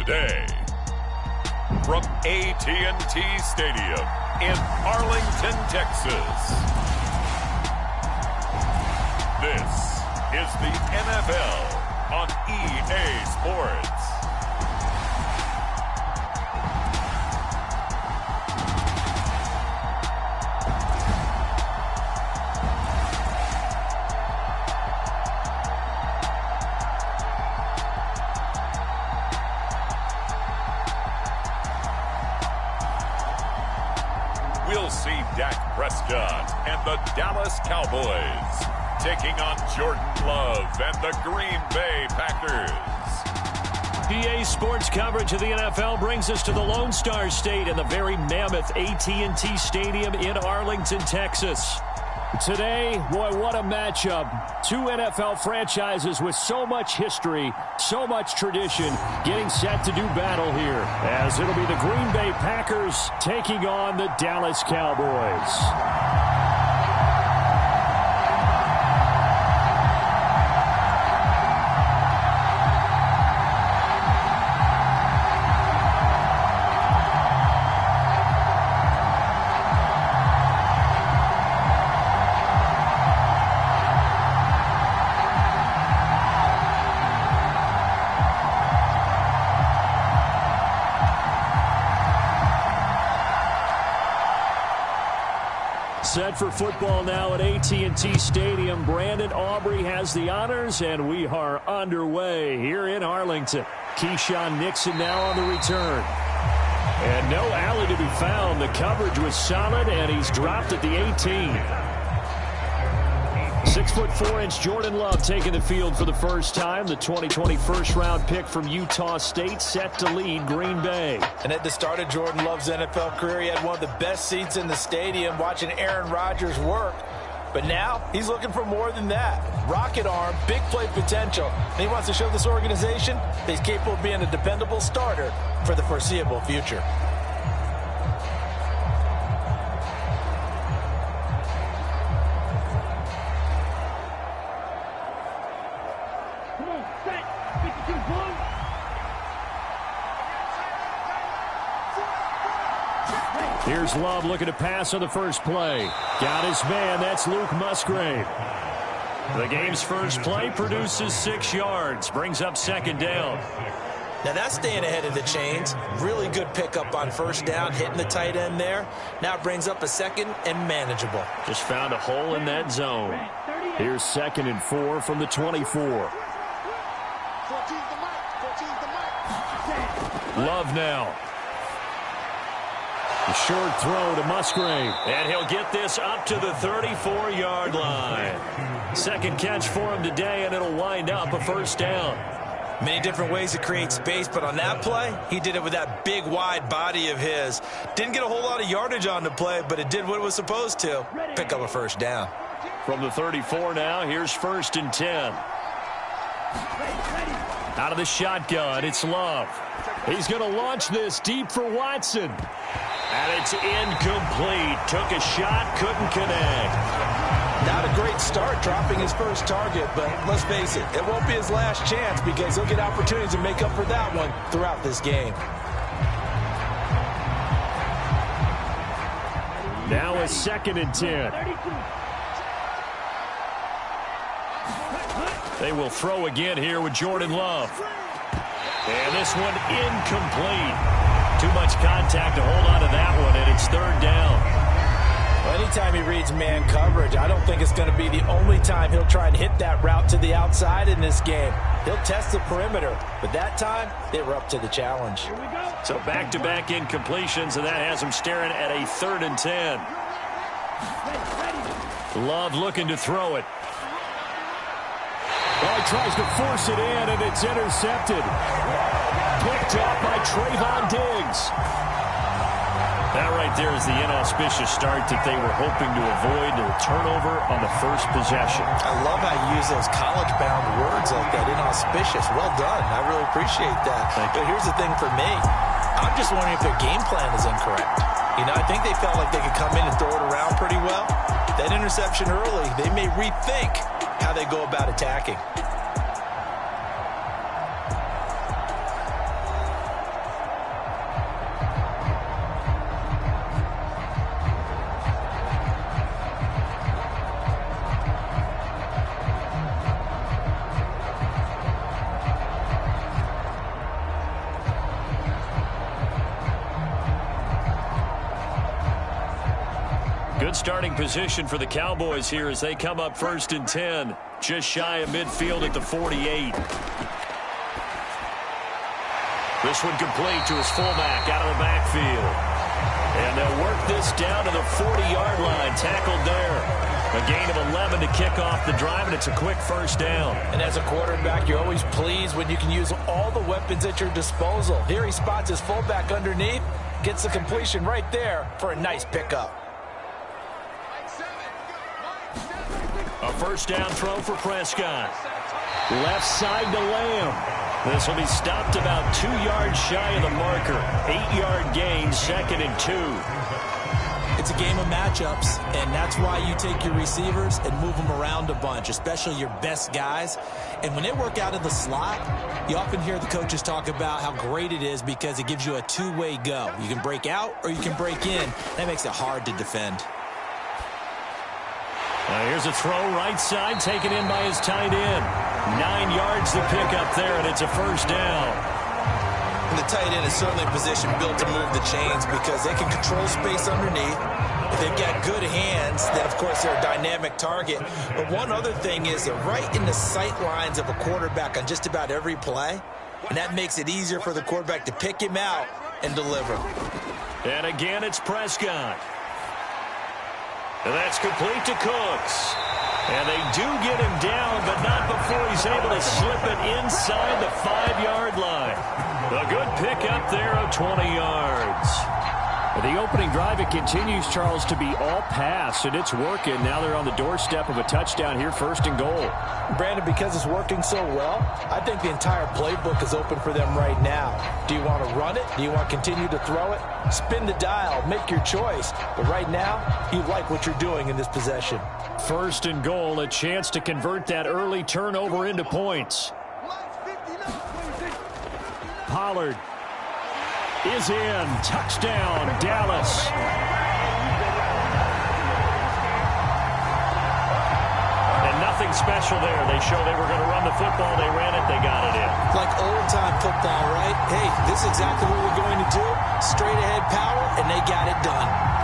today. From AT&T Stadium in Arlington, Texas. This is the NFL on EA Sports. We'll see Dak Prescott and the Dallas Cowboys taking on Jordan Love and the Green Bay Packers. EA Sports coverage of the NFL brings us to the Lone Star State in the very mammoth AT&T Stadium in Arlington, Texas. Today, boy, what a matchup. Two NFL franchises with so much history, so much tradition, getting set to do battle here, as it'll be the Green Bay Packers taking on the Dallas Cowboys. Set for football now at AT&T Stadium. Brandon Aubrey has the honors, and we are underway here in Arlington. Keyshawn Nixon now on the return. And no alley to be found. The coverage was solid, and he's dropped at the 18. 6'4" Jordan Love taking the field for the first time. The 2020 first-round pick from Utah State set to lead Green Bay. And at the start of Jordan Love's NFL career, he had one of the best seats in the stadium watching Aaron Rodgers work. But now he's looking for more than that. Rocket arm, big play potential. And he wants to show this organization that he's capable of being a dependable starter for the foreseeable future. Here's Love looking to pass on the first play. Got his man. That's Luke Musgrave. The game's first play produces 6 yards. Brings up second down. Now that's staying ahead of the chains. Really good pickup on first down, hitting the tight end there. Now it brings up a second and manageable. Just found a hole in that zone. Here's 2nd and 4 from the 24. Love now. A short throw to Musgrave. And he'll get this up to the 34-yard line. Second catch for him today, and it'll wind up a first down. Many different ways to create space, but on that play, he did it with that big, wide body of his. Didn't get a whole lot of yardage on the play, but it did what it was supposed to. Pick up a first down. From the 34 now, here's 1st and 10. Out of the shotgun, it's Love. He's going to launch this deep for Watson. And it's incomplete. Took a shot, couldn't connect. Not a great start dropping his first target, but let's face it, it won't be his last chance because he'll get opportunities to make up for that one throughout this game. Now a 2nd and 10. They will throw again here with Jordan Love. And this one incomplete. Too much contact to hold on to that one, and it's 3rd down. Well, anytime he reads man coverage, I don't think it's going to be the only time he'll try and hit that route to the outside in this game. He'll test the perimeter, but that time, they were up to the challenge. So back-to-back incompletions, and that has him staring at a 3rd and 10. Love looking to throw it. Oh, he tries to force it in, and it's intercepted. Picked up by Trayvon Diggs. That right there is the inauspicious start that they were hoping to avoid, a turnover on the first possession. I love how you use those college-bound words like that, inauspicious. Well done. I really appreciate that. But here's the thing for me. I'm just wondering if their game plan is incorrect. You know, I think they felt like they could come in and throw it around pretty well. That interception early, they may rethink how they go about attacking. good starting position for the Cowboys here as they come up 1st and 10. Just shy of midfield at the 48. This one complete to his fullback out of the backfield. And they'll work this down to the 40-yard line. Tackled there. A gain of 11 to kick off the drive, and it's a quick 1st down. And as a quarterback, you're always pleased when you can use all the weapons at your disposal. Here he spots his fullback underneath, gets the completion right there for a nice pickup. A 1st down throw for Prescott. Left side to Lamb. This will be stopped about 2 yards shy of the marker. 8-yard gain, 2nd and 2. It's a game of matchups, and that's why you take your receivers and move them around a bunch, especially your best guys. And when they work out of the slot, you often hear the coaches talk about how great it is because it gives you a two-way go. You can break out or you can break in. That makes it hard to defend. Here's a throw right side, taken in by his tight end. 9 yards to pick up there, and it's a 1st down. And the tight end is certainly a position built to move the chains because they can control space underneath. If they've got good hands, then, of course, they're a dynamic target. But one other thing is they're right in the sight lines of a quarterback on just about every play, and that makes it easier for the quarterback to pick him out and deliver. And again, it's Prescott. And that's complete to Cooks. And they do get him down, but not before he's able to slip it inside the 5-yard line. A good pickup there of 20 yards. The opening drive, it continues, Charles, to be all pass, and it's working. Now they're on the doorstep of a touchdown here, 1st and goal. Brandon, because it's working so well, I think the entire playbook is open for them right now. Do you want to run it? Do you want to continue to throw it? Spin the dial, make your choice. But right now, you like what you're doing in this possession. 1st and goal, a chance to convert that early turnover into points. Pollard is in. Touchdown, Dallas. And nothing special there. They show they were going to run the football. They ran it. They got it in. Like old-time football, right? Hey, this is exactly what we're going to do. Straight-ahead power, and they got it done.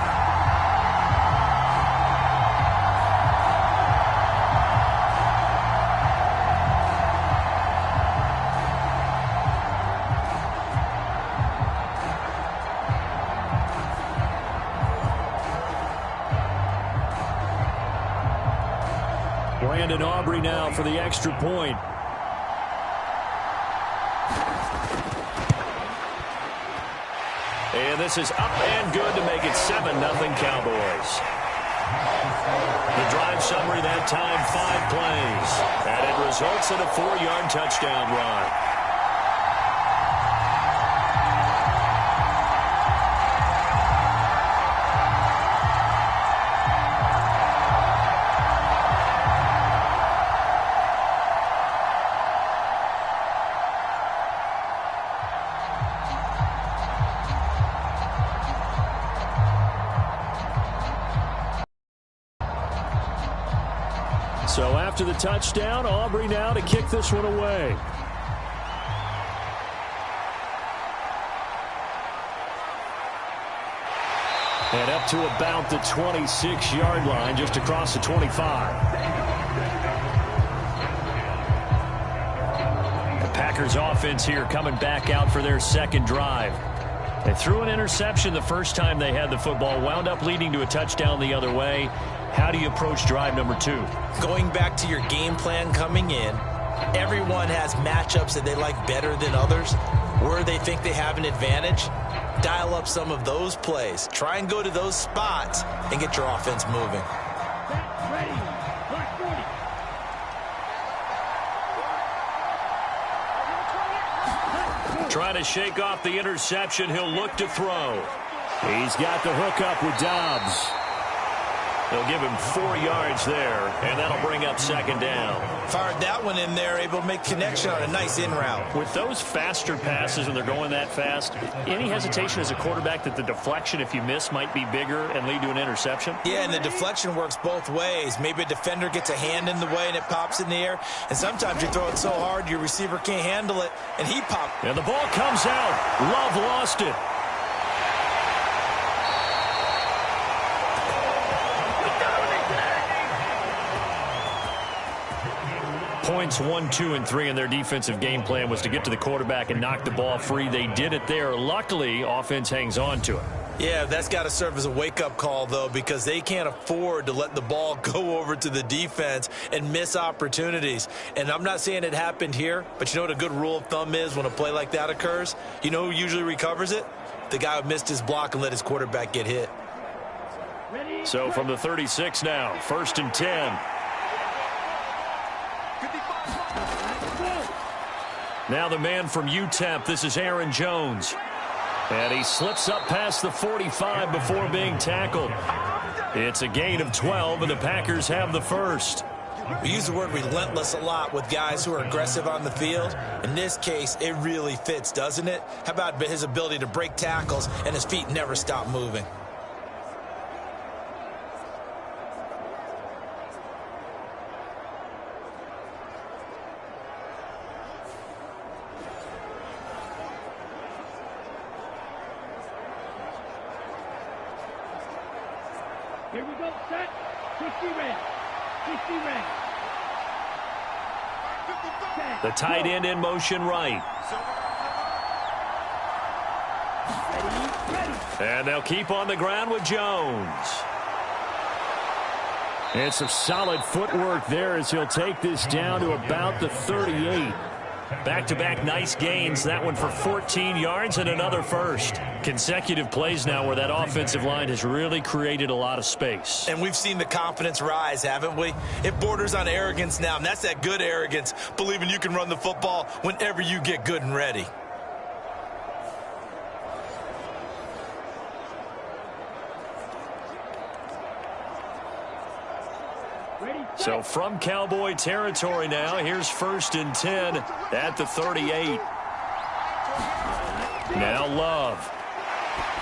Brandon Aubrey now for the extra point. And this is up and good to make it 7-0 Cowboys. The drive summary that time, 5 plays. And it results in a 4-yard touchdown run. So after the touchdown, Aubrey now to kick this one away. And up to about the 26-yard line, just across the 25. The Packers offense here coming back out for their 2nd drive. They threw an interception the first time they had the football, wound up leading to a touchdown the other way. How do you approach drive number 2? Going back to your game plan coming in, everyone has matchups that they like better than others. Where they think they have an advantage, dial up some of those plays. Try and go to those spots and get your offense moving. Trying to shake off the interception. He'll look to throw. He's got the hook up with Dobbs. They'll give him 4 yards there, and that'll bring up 2nd down. Fired that one in there, able to make connection on a nice in route. With those faster passes, and they're going that fast, any hesitation as a quarterback that the deflection, if you miss, might be bigger and lead to an interception? Yeah, and the deflection works both ways. Maybe a defender gets a hand in the way and it pops in the air, and sometimes you throw it so hard your receiver can't handle it, and he popped. And the ball comes out. Love lost it. points, 1, 2, and 3, and their defensive game plan was to get to the quarterback and knock the ball free. They did it there. Luckily, offense hangs on to it. Yeah, that's got to serve as a wake-up call, though, because they can't afford to let the ball go over to the defense and miss opportunities. And I'm not saying it happened here, but you know what a good rule of thumb is when a play like that occurs? You know who usually recovers it? The guy who missed his block and let his quarterback get hit. So from the 36 now, 1st and 10. Now the man from UTEP, this is Aaron Jones. And he slips up past the 45 before being tackled. It's a gain of 12, and the Packers have the first. We use the word relentless a lot with guys who are aggressive on the field. In this case, it really fits, doesn't it? How about his ability to break tackles and his feet never stop moving? Here we go, set. 50 red. 50 red. The tight end in motion right. And they'll keep on the ground with Jones. And some solid footwork there as he'll take this down to about the 38. Back-to-back nice gains. That one for 14 yards and another first. Consecutive plays now where that offensive line has really created a lot of space. And we've seen the confidence rise, haven't we? It borders on arrogance now, and that's that good arrogance, believing you can run the football whenever you get good and ready. So from Cowboy territory now, here's 1st and 10 at the 38. Now Love.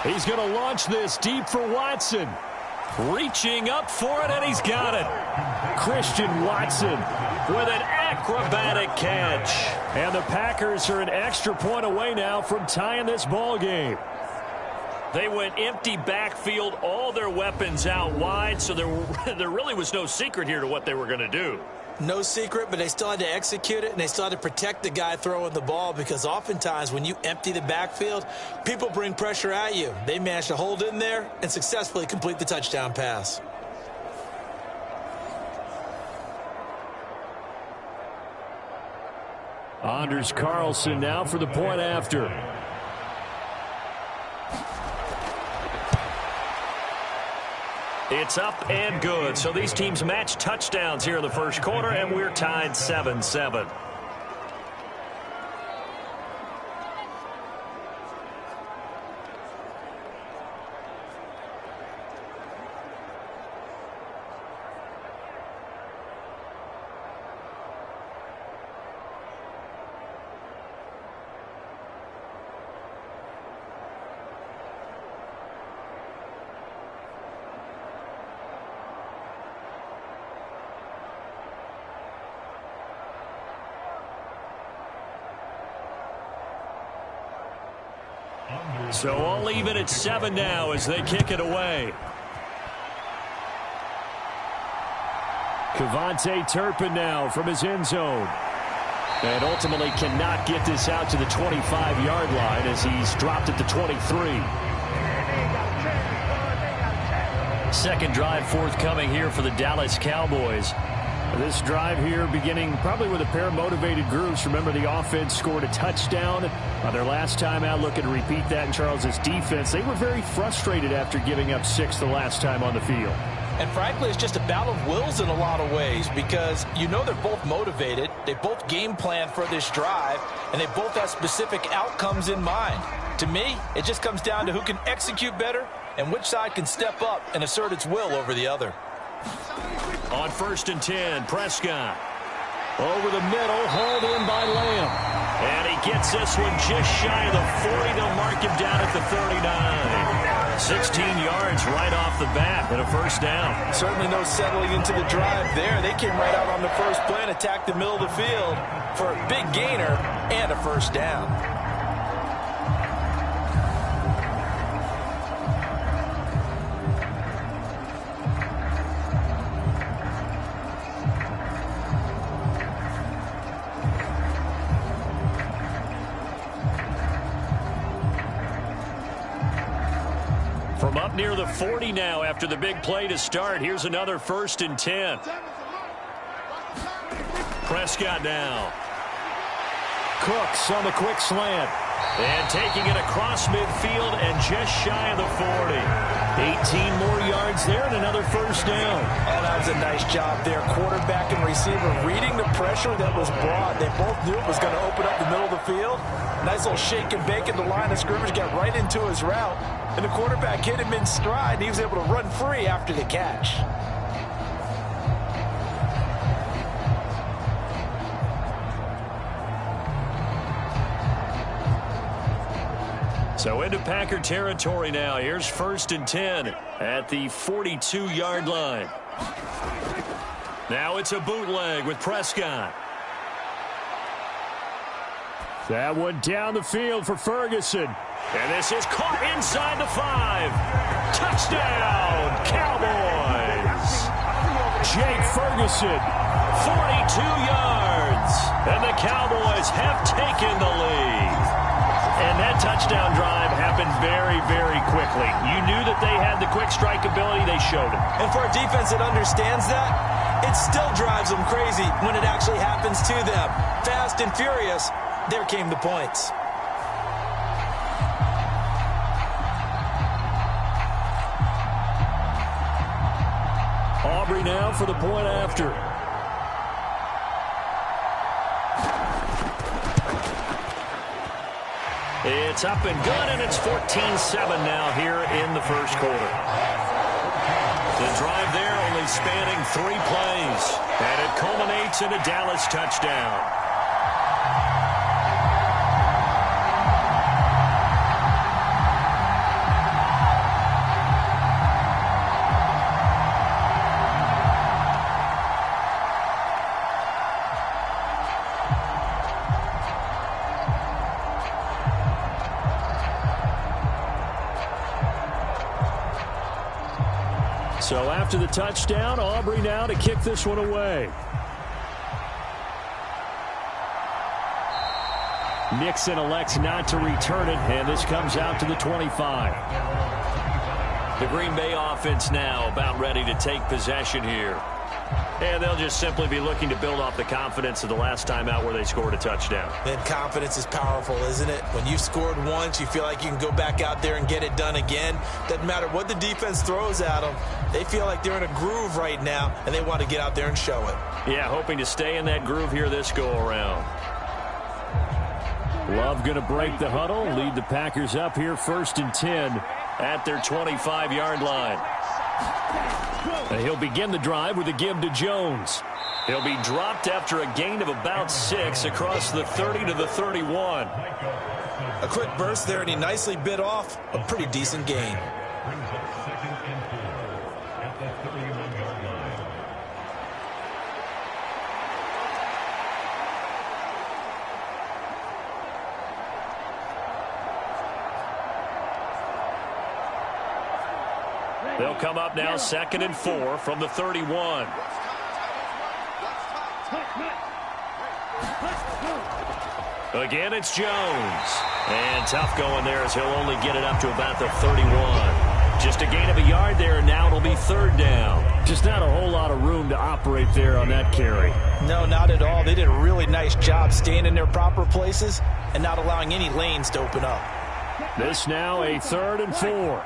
He's going to launch this deep for Watson. Reaching up for it, and he's got it. Christian Watson with an acrobatic catch. And the Packers are an extra point away now from tying this ball game. They went empty backfield, all their weapons out wide, so there really was no secret here to what they were going to do. No secret, but they still had to execute it, and they still had to protect the guy throwing the ball, because oftentimes when you empty the backfield, people bring pressure at you. They managed to hold in there and successfully complete the touchdown pass. Anders Carlson now for the point after. It's up and good. So these teams match touchdowns here in the first quarter, and we're tied 7-7. So all even at 7 now as they kick it away. Kevontae Turpin now from his end zone. And ultimately cannot get this out to the 25-yard line as he's dropped at the 23. Second drive forthcoming here for the Dallas Cowboys. This drive here beginning probably with a pair of motivated groups. Remember, the offense scored a touchdown on their last time out, looking to repeat that in Charles's defense. They were very frustrated after giving up 6 the last time on the field. And frankly, it's just a battle of wills in a lot of ways, because you know they're both motivated. They both game plan for this drive, and they both have specific outcomes in mind. To me, it just comes down to who can execute better and which side can step up and assert its will over the other. On 1st and 10, Prescott. Over the middle, hauled in by Lamb. And he gets this one just shy of the 40. They'll mark him down at the 39. 16 yards right off the bat and a first down. Certainly no settling into the drive there. They came right out on the first play and attacked the middle of the field for a big gainer and a first down. From up near the 40 now after the big play to start. Here's another 1st and 10. Prescott now. Cooks on the quick slant. And taking it across midfield and just shy of the 40. 18 more yards there and another 1st down. Oh, that was a nice job there. Quarterback and receiver reading the pressure that was brought. They both knew it was going to open up the middle of the field. Nice little shake and bake at the line of scrimmage, got right into his route. And the quarterback hit him in stride, and he was able to run free after the catch. So into Packer territory now. Here's 1st and 10 at the 42-yard line. Now it's a bootleg with Prescott. That one down the field for Ferguson. And this is caught inside the 5. Touchdown, Cowboys. Jake Ferguson, 42 yards. And the Cowboys have taken the lead. And that touchdown drive happened very, very quickly. You knew that they had the quick strike ability. They showed it. And for a defense that understands that, it still drives them crazy when it actually happens to them. Fast and furious, there came the points. Aubrey now for the point after. It's up and good, and it's 14-7 now here in the 1st quarter. The drive there only spanning 3 plays, and it culminates in a Dallas touchdown. So after the touchdown, Aubrey now to kick this one away. Nixon elects not to return it, and this comes out to the 25. The Green Bay offense now about ready to take possession here. And they'll just simply be looking to build off the confidence of the last time out where they scored a touchdown. Then confidence is powerful, isn't it? When you've scored once, you feel like you can go back out there and get it done again. Doesn't matter what the defense throws at them. They feel like they're in a groove right now, and they want to get out there and show it. Yeah, hoping to stay in that groove here this go-around. Love going to break the huddle, lead the Packers up here 1st and 10 at their 25-yard line. And he'll begin the drive with a give to Jones. He'll be dropped after a gain of about 6 across the 30 to the 31. A quick burst there, and he nicely bit off a pretty decent gain. They'll come up now 2nd and 4 from the 31. Again, it's Jones. And tough going there as he'll only get it up to about the 31. Just a gain of a yard there, and now it'll be 3rd down. Just not a whole lot of room to operate there on that carry. No, not at all. They did a really nice job staying in their proper places and not allowing any lanes to open up. This now a 3rd and 4.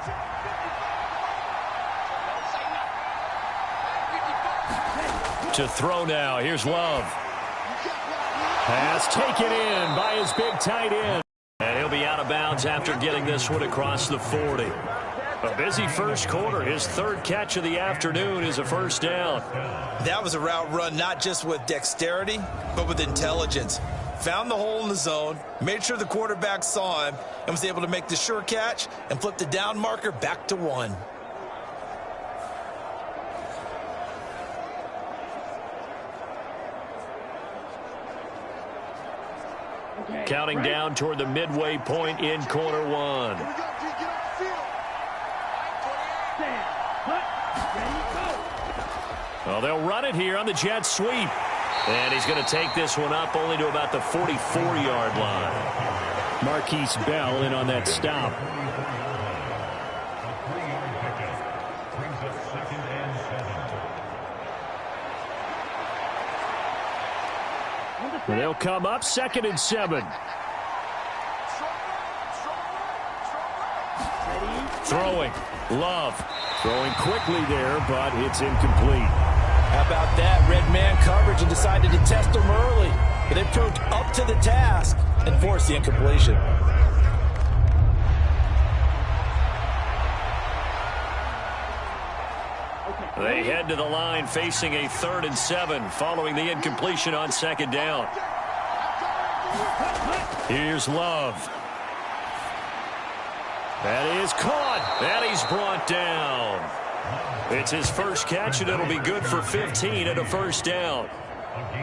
To throw now. Here's Love. Pass taken in by his big tight end. And he'll be out of bounds after getting this one across the 40. A busy 1st quarter. His 3rd catch of the afternoon is a 1st down. That was a route run not just with dexterity, but with intelligence. Found the hole in the zone, made sure the quarterback saw him, and was able to make the sure catch and flip the down marker back to 1. Counting down toward the midway point in quarter 1. Well, they'll run it here on the jet sweep. And he's going to take this one up only to about the 44-yard line. Marquise Bell in on that stop. 3-yard pickup. Brings up 2nd and 7. They'll come up 2nd and 7. Throwing. Love. Throwing quickly there, but it's incomplete. How about that? Red man coverage and decided to test them early. But they proved up to the task and forced the incompletion. They head to the line facing a 3rd and 7 following the incompletion on 2nd down. Here's Love. That is caught. And he's brought down. It's his first catch, and it'll be good for 15 and a 1st down.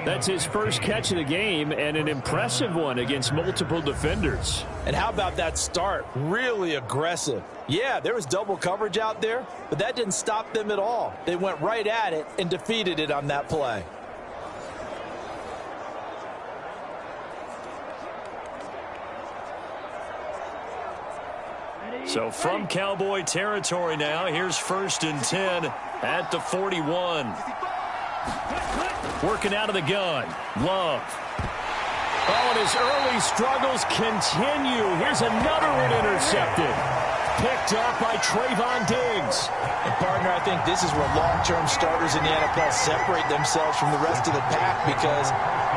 That's his first catch of the game, and an impressive one against multiple defenders. And how about that start? Really aggressive. Yeah, there was double coverage out there, but that didn't stop them at all. They went right at it and defeated it on that play. So from Cowboy territory now, here's 1st and 10 at the 41. Working out of the gun. Love. Oh, and his early struggles continue. Here's another one intercepted. Picked up by Trayvon Diggs. And, partner, I think this is where long-term starters in the NFL separate themselves from the rest of the pack because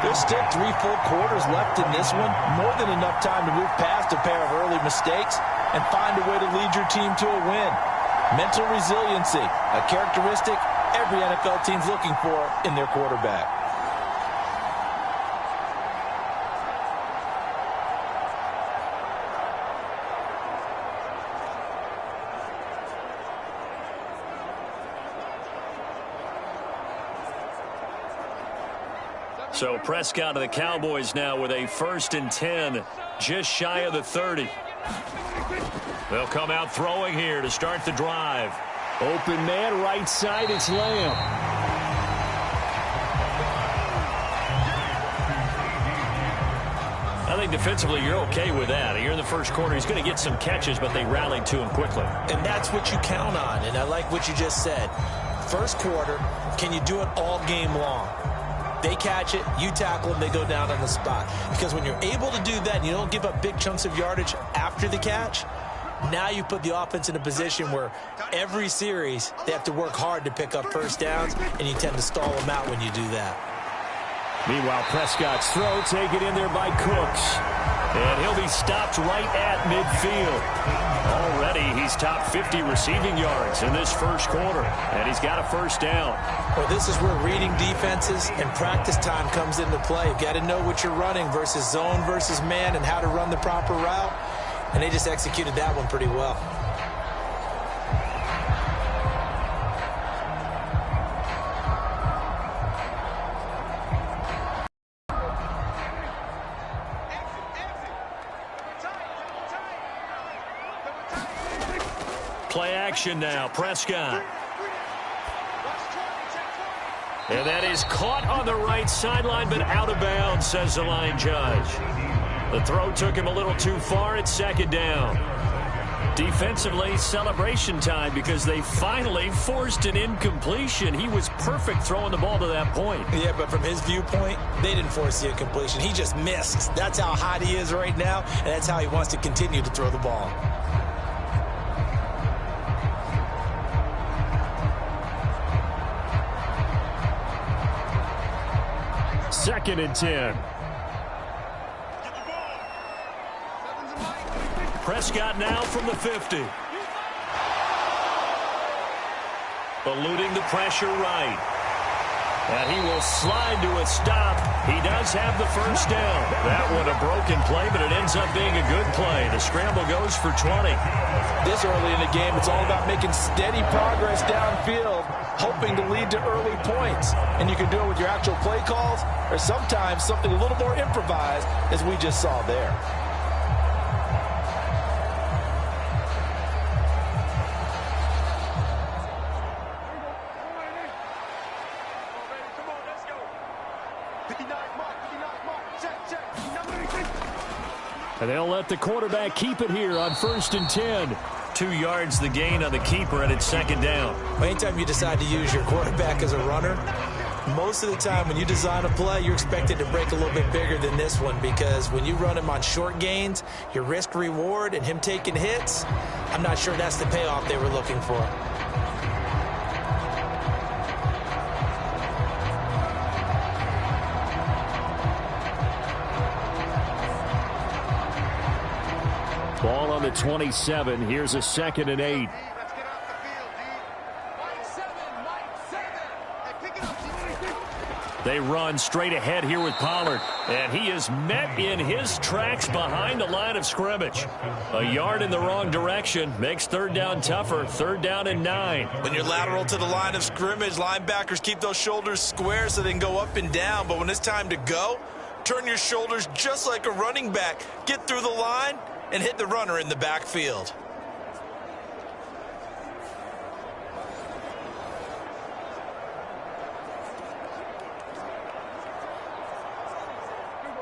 there's still 3 full quarters left in this one. More than enough time to move past a pair of early mistakes and find a way to lead your team to a win. Mental resiliency, a characteristic every NFL team's looking for in their quarterback. So Prescott of the Cowboys now with a 1st and 10, just shy of the 30. They'll come out throwing here to start the drive. Open man, right side, it's Lamb. I think defensively you're okay with that. Here in the first quarter, he's going to get some catches, but they rallied to him quickly. And that's what you count on, and I like what you just said. First quarter, can you do it all game long? They catch it, you tackle them, they go down on the spot. Because when you're able to do that and you don't give up big chunks of yardage after the catch, now you put the offense in a position where every series they have to work hard to pick up 1st downs, and you tend to stall them out when you do that. Meanwhile, Prescott's throw taken in there by Cooks. And he'll be stopped right at midfield. Already he's top 50 receiving yards in this first quarter. And he's got a 1st down. Well, this is where reading defenses and practice time comes into play. You've got to know what you're running versus zone versus man and how to run the proper route. And they just executed that one pretty well. Play action now. Prescott. And that is caught on the right sideline, but out of bounds, says the line judge. The throw took him a little too far. It's 2nd down. Defensively, celebration time because they finally forced an incompletion. He was perfect throwing the ball to that point. Yeah, but from his viewpoint, they didn't force the incompletion. He just missed. That's how hot he is right now, and that's how he wants to continue to throw the ball. Second and 10. Prescott now from the 50. Eluding the pressure right. And he will slide to a stop. He does have the 1st down. That one a broken play, but it ends up being a good play. The scramble goes for 20. This early in the game, it's all about making steady progress downfield, hoping to lead to early points. And you can do it with your actual play calls or sometimes something a little more improvised, as we just saw there. And they'll let the quarterback keep it here on 1st and 10. 2 yards the gain on the keeper, and it's second down. Anytime you decide to use your quarterback as a runner, most of the time when you design a play, you're expected to break a little bit bigger than this one, because when you run him on short gains, your risk-reward and him taking hits, I'm not sure that's the payoff they were looking for. Ball on the 27. Here's a 2nd and 8. They run straight ahead here with Pollard. And he is met in his tracks behind the line of scrimmage. A yard in the wrong direction makes 3rd down tougher. 3rd down and 9. When you're lateral to the line of scrimmage, linebackers keep those shoulders square so they can go up and down. But when it's time to go, turn your shoulders just like a running back. Get through the line and hit the runner in the backfield.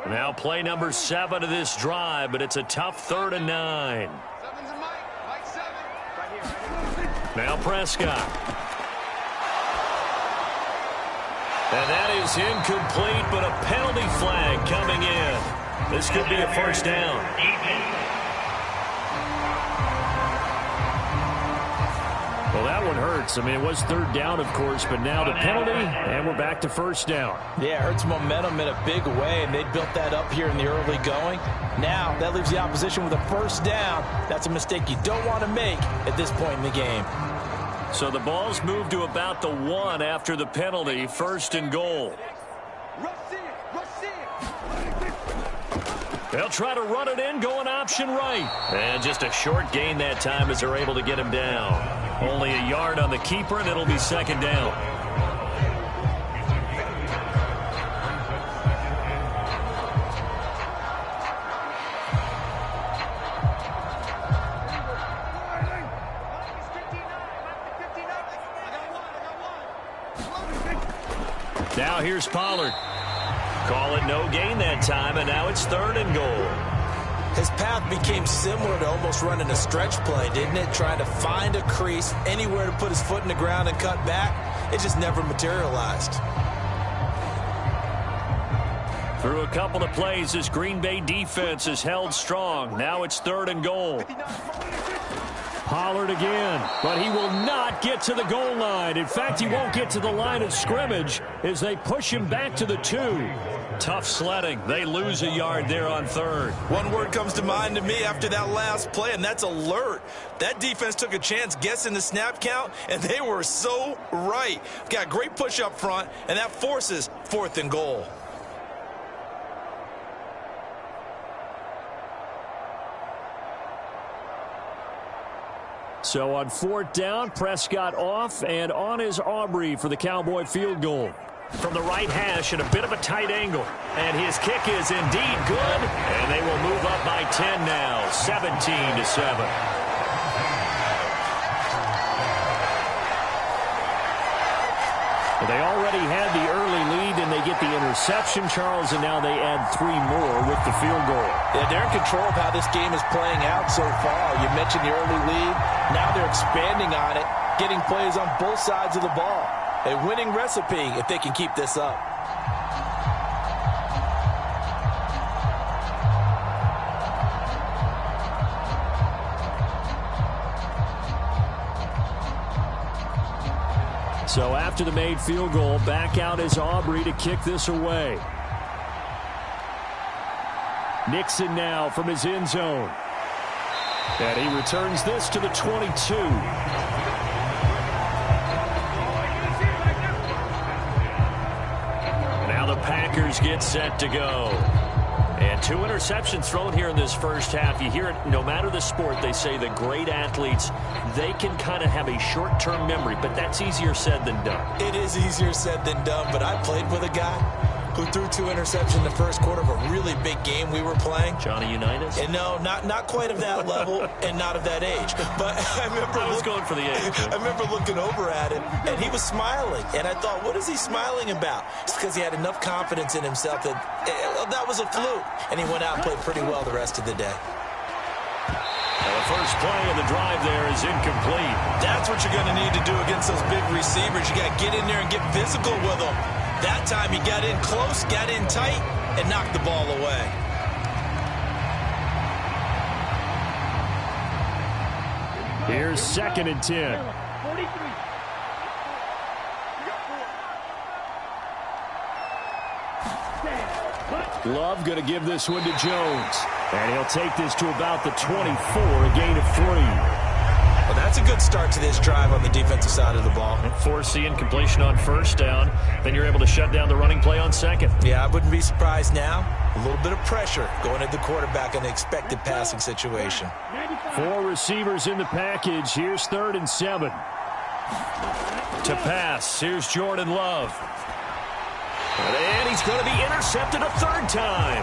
Now play number 7 of this drive, but it's a tough 3rd and 9. Now Prescott. And that is incomplete, but a penalty flag coming in. This could be a 1st down. Well, that one hurts. I mean, it was 3rd down, of course, but now the penalty, and we're back to 1st down. Yeah, it hurts momentum in a big way, and they built that up here in the early going. Now, that leaves the opposition with a 1st down. That's a mistake you don't want to make at this point in the game. So the ball's moved to about the 1 after the penalty, 1st and goal. They'll try to run it in, going option right. And just a short gain that time as they're able to get him down. Only a yard on the keeper, and it'll be 2nd down. Now here's Pollard. Call it no gain that time, and now it's 3rd and goal. His path became similar to almost running a stretch play, didn't it? Trying to find a crease, anywhere to put his foot in the ground and cut back. It just never materialized. Through a couple of plays, this Green Bay defense is held strong. Now it's 3rd and goal. Pollard again, but he will not get to the goal line. In fact, he won't get to the line of scrimmage as they push him back to the 2. Tough sledding. They lose a yard there on 3rd. One word comes to mind to me after that last play, and that's alert. That defense took a chance guessing the snap count, and they were so right. Got great push up front, and that forces 4th and goal. So on 4th down, Prescott off, and on is Aubrey for the Cowboy field goal. From the right hash at a bit of a tight angle. And his kick is indeed good. And they will move up by 10 now, 17-7. They already had the early lead, and they get the interception, Charles, and now they add 3 more with the field goal. Yeah, they're in control of how this game is playing out so far. You mentioned the early lead. Now they're expanding on it, getting plays on both sides of the ball. A winning recipe if they can keep this up. So after the made field goal, back out is Aubrey to kick this away. Nixon now from his end zone. And he returns this to the 22. Now the Packers get set to go. And 2 interceptions thrown here in this first half. You hear it, no matter the sport, they say the great athletes, they can kind of have a short-term memory, but that's easier said than done. It is easier said than done, but I played with a guy who threw 2 interceptions in the first quarter of a really big game we were playing. Johnny Unitas? And no, not quite of that level and not of that age. But I was going for the age. I remember looking over at him, and he was smiling. And I thought, what is he smiling about? It's because he had enough confidence in himself that that was a fluke. And he went out and played pretty well the rest of the day. And the first play of the drive there is incomplete. That's what you're going to need to do against those big receivers. You got to get in there and get physical with them. That time he got in close, got in tight, and knocked the ball away. Here's 2nd and 10. 43. Love going to give this one to Jones. And he'll take this to about the 24, a gain of 3. Well, that's a good start to this drive on the defensive side of the ball. Force the incompletion on first down. Then you're able to shut down the running play on second. Yeah, I wouldn't be surprised now. A little bit of pressure going at the quarterback in the expected passing situation. 4 receivers in the package. Here's 3rd and 7. To pass, here's Jordan Love. And he's going to be intercepted a 3rd time.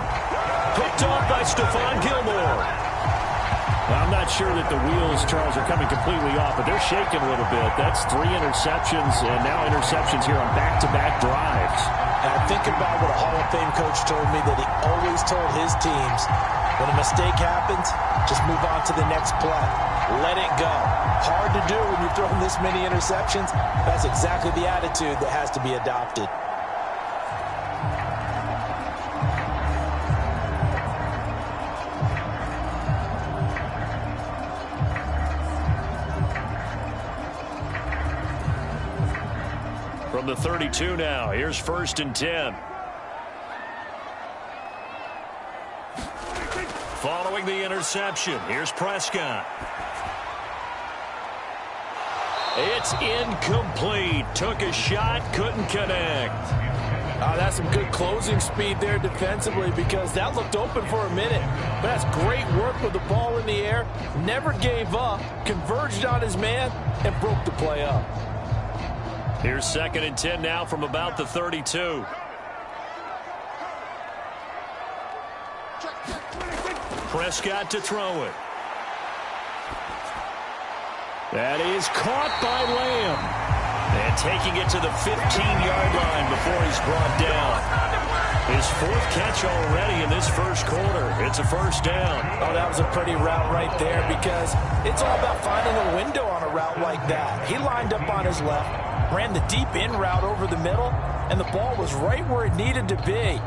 Picked off by Stephon Gilmore. Well, I'm not sure that the wheels, Charles, are coming completely off, but they're shaking a little bit. That's 3 interceptions, and now interceptions here on back-to-back drives. And I think about what a Hall of Fame coach told me, that he always told his teams, when a mistake happens, just move on to the next play. Let it go. Hard to do when you're throwing this many interceptions. That's exactly the attitude that has to be adopted. From the 32 now, here's 1st and 10. Following the interception, here's Prescott. It's incomplete. Took a shot, couldn't connect. That's some good closing speed there defensively, because that looked open for a minute. But that's great work with the ball in the air. Never gave up, converged on his man, and broke the play up. Here's 2nd and 10 now from about the 32. Prescott to throw it. That is caught by Lamb. And taking it to the 15-yard line before he's brought down. His 4th catch already in this first quarter. It's a 1st down. Oh, that was a pretty route right there, because it's all about finding a window on a route like that. He lined up on his left, ran the deep in route over the middle, and the ball was right where it needed to be.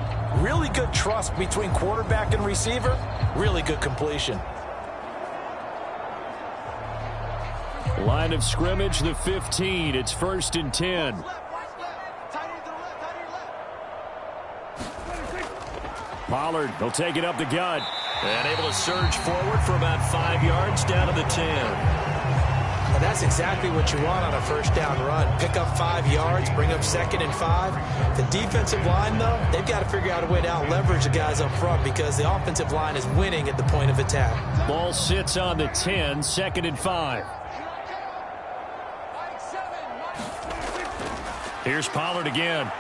Really good trust between quarterback and receiver. Really good completion. Line of scrimmage, the 15. It's 1st and 10. Pollard will take it up the gut. And able to surge forward for about 5 yards down to the 10. And that's exactly what you want on a 1st down run. Pick up 5 yards, bring up 2nd and 5. The defensive line, though, they've got to figure out a way to out-leverage the guys up front, because the offensive line is winning at the point of attack. Ball sits on the 10, 2nd and 5. Here's Pollard again.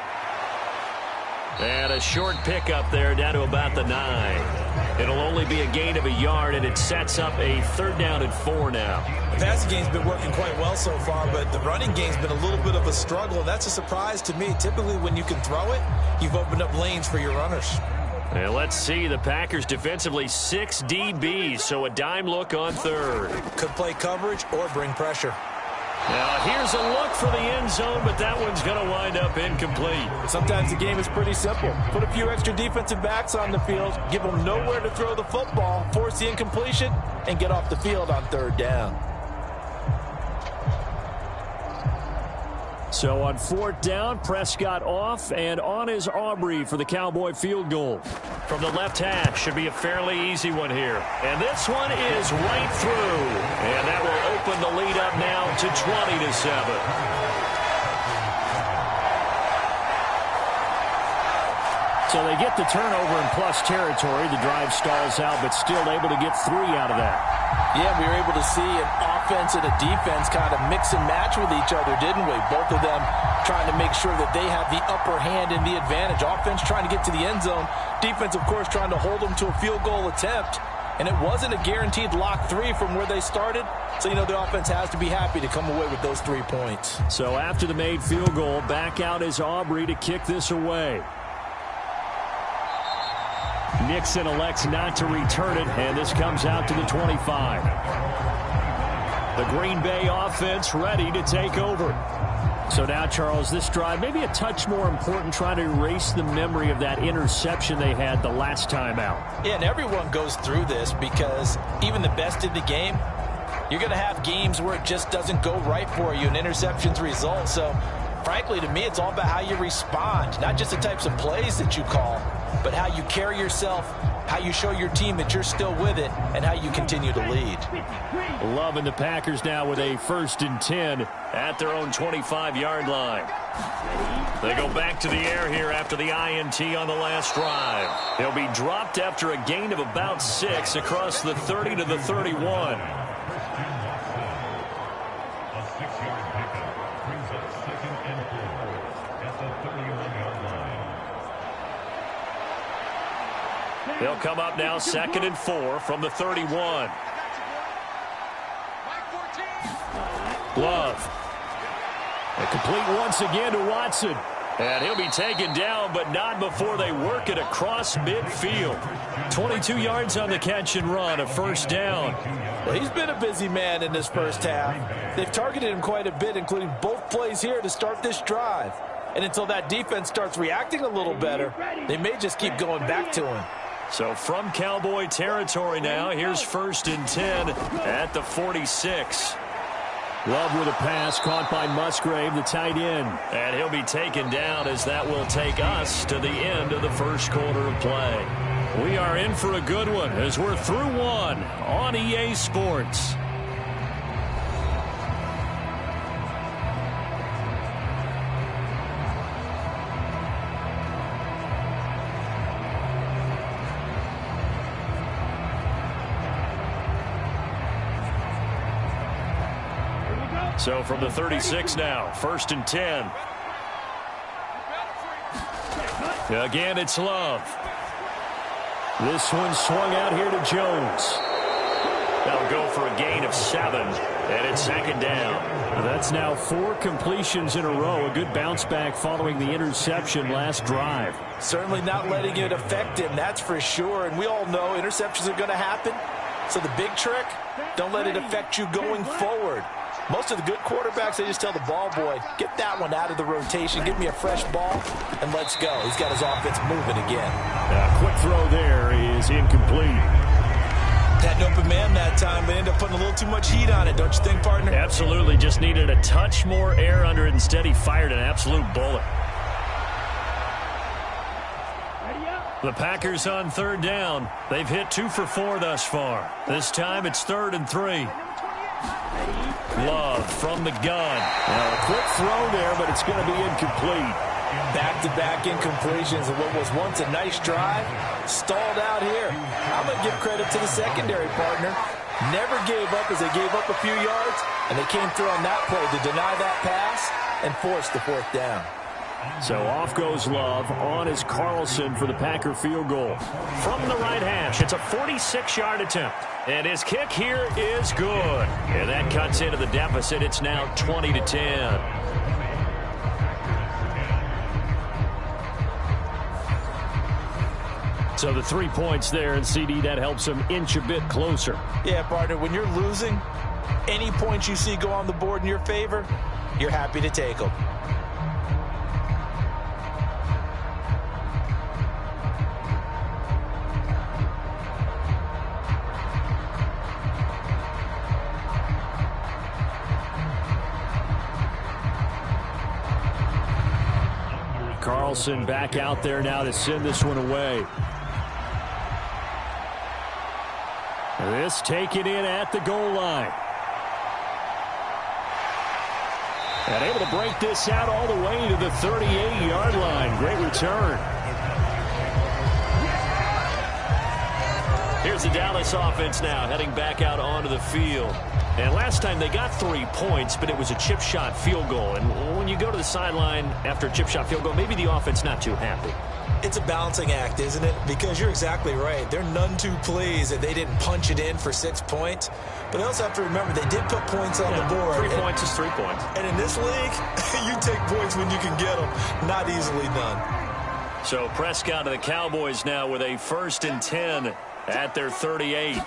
And a short pickup there down to about the 9. It'll only be a gain of a yard, and it sets up a 3rd down and 4 now. The passing game's been working quite well so far, but the running game's been a little bit of a struggle. That's a surprise to me. Typically, when you can throw it, you've opened up lanes for your runners. And let's see, the Packers defensively 6 DBs, so a dime look on 3rd. Could play coverage or bring pressure. Now, here's a look for the end zone, but that one's going to wind up incomplete. Sometimes the game is pretty simple. Put a few extra defensive backs on the field, give them nowhere to throw the football, force the incompletion, and get off the field on 3rd down. So on 4th down, Prescott off, and on is Aubrey for the Cowboy field goal. From the left hash, should be a fairly easy one here. And this one is right through. And that will open the lead up now to 20-7. So they get the turnover in plus territory. The drive stalls out, but still able to get 3 out of that. Yeah, we were able to see an offense and a defense kind of mix and match with each other, didn't we? Both of them trying to make sure that they have the upper hand and the advantage. Offense trying to get to the end zone. Defense, of course, trying to hold them to a field goal attempt. And it wasn't a guaranteed lock 3 from where they started. So, you know, the offense has to be happy to come away with those 3 points. So after the made field goal, back out is Aubrey to kick this away. Nixon elects not to return it, and this comes out to the 25. The Green Bay offense ready to take over. So now, Charles, this drive maybe a touch more important, trying to erase the memory of that interception they had the last time out. Yeah, and everyone goes through this because even the best in the game, you're going to have games where it just doesn't go right for you and interceptions result. So, frankly, to me, it's all about how you respond, not just the types of plays that you call, but how you carry yourself, how you show your team that you're still with it, and how you continue to lead. Loving the Packers now with a 1st and 10 at their own 25-yard line. They go back to the air here after the INT on the last drive. They'll be dropped after a gain of about 6 across the 30 to the 31. They'll come up now 2nd and 4 from the 31. Love. A complete once again to Watson. And he'll be taken down, but not before they work it across midfield. 22 yards on the catch and run, a 1st down. Well, he's been a busy man in this first half. They've targeted him quite a bit, including both plays here to start this drive. And until that defense starts reacting a little better, they may just keep going back to him. So from Cowboy territory now, here's 1st and 10 at the 46. Love with a pass caught by Musgrave, the tight end. And he'll be taken down as that will take us to the end of the first quarter of play. We are in for a good one as we're through one on EA Sports. So from the 36 now, 1st and 10. Again, it's Love. This one swung out here to Jones. That'll go for a gain of 7, and it's 2nd down. That's now 4 completions in a row. A good bounce back following the interception last drive. Certainly not letting it affect him, that's for sure. And we all know interceptions are going to happen. So the big trick, don't let it affect you going forward. Most of the good quarterbacks, they just tell the ball boy, get that one out of the rotation, give me a fresh ball, and let's go. He's got his offense moving again. Quick throw there is incomplete. Had an open man that time, but ended up putting a little too much heat on it, don't you think, partner? Absolutely, just needed a touch more air under it. Instead, he fired an absolute bullet. The Packers on 3rd down. They've hit 2 for 4 thus far. This time it's 3rd and 3. Love from the gun. Now a quick throw there, but it's going to be incomplete. Back-to-back incompletions of what was once a nice drive. Stalled out here. I'm going to give credit to the secondary partner. Never gave up as they gave up a few yards, and they came through on that play to deny that pass and force the 4th down. So off goes Love. On is Carlson for the Packer field goal. From the right hash, it's a 46-yard attempt. And his kick here is good. And that cuts into the deficit. It's now 20-10. So the 3 points there, and CD, that helps him inch a bit closer. Yeah, partner, when you're losing, any points you see go on the board in your favor, you're happy to take them. Carlson back out there now to send this one away. This taken in at the goal line. And able to break this out all the way to the 38-yard line. Great return. Here's the Dallas offense now heading back out onto the field. And last time they got 3 points, but it was a chip shot field goal. And when you go to the sideline after a chip shot field goal, maybe the offense not too happy. It's a balancing act, isn't it? Because you're exactly right. They're none too pleased that they didn't punch it in for 6 points. But they also have to remember they did put points on the board. 3 points is 3 points. And in this league, you take points when you can get them. Not easily done. So Prescott of the Cowboys now with a 1st and 10 at their 38.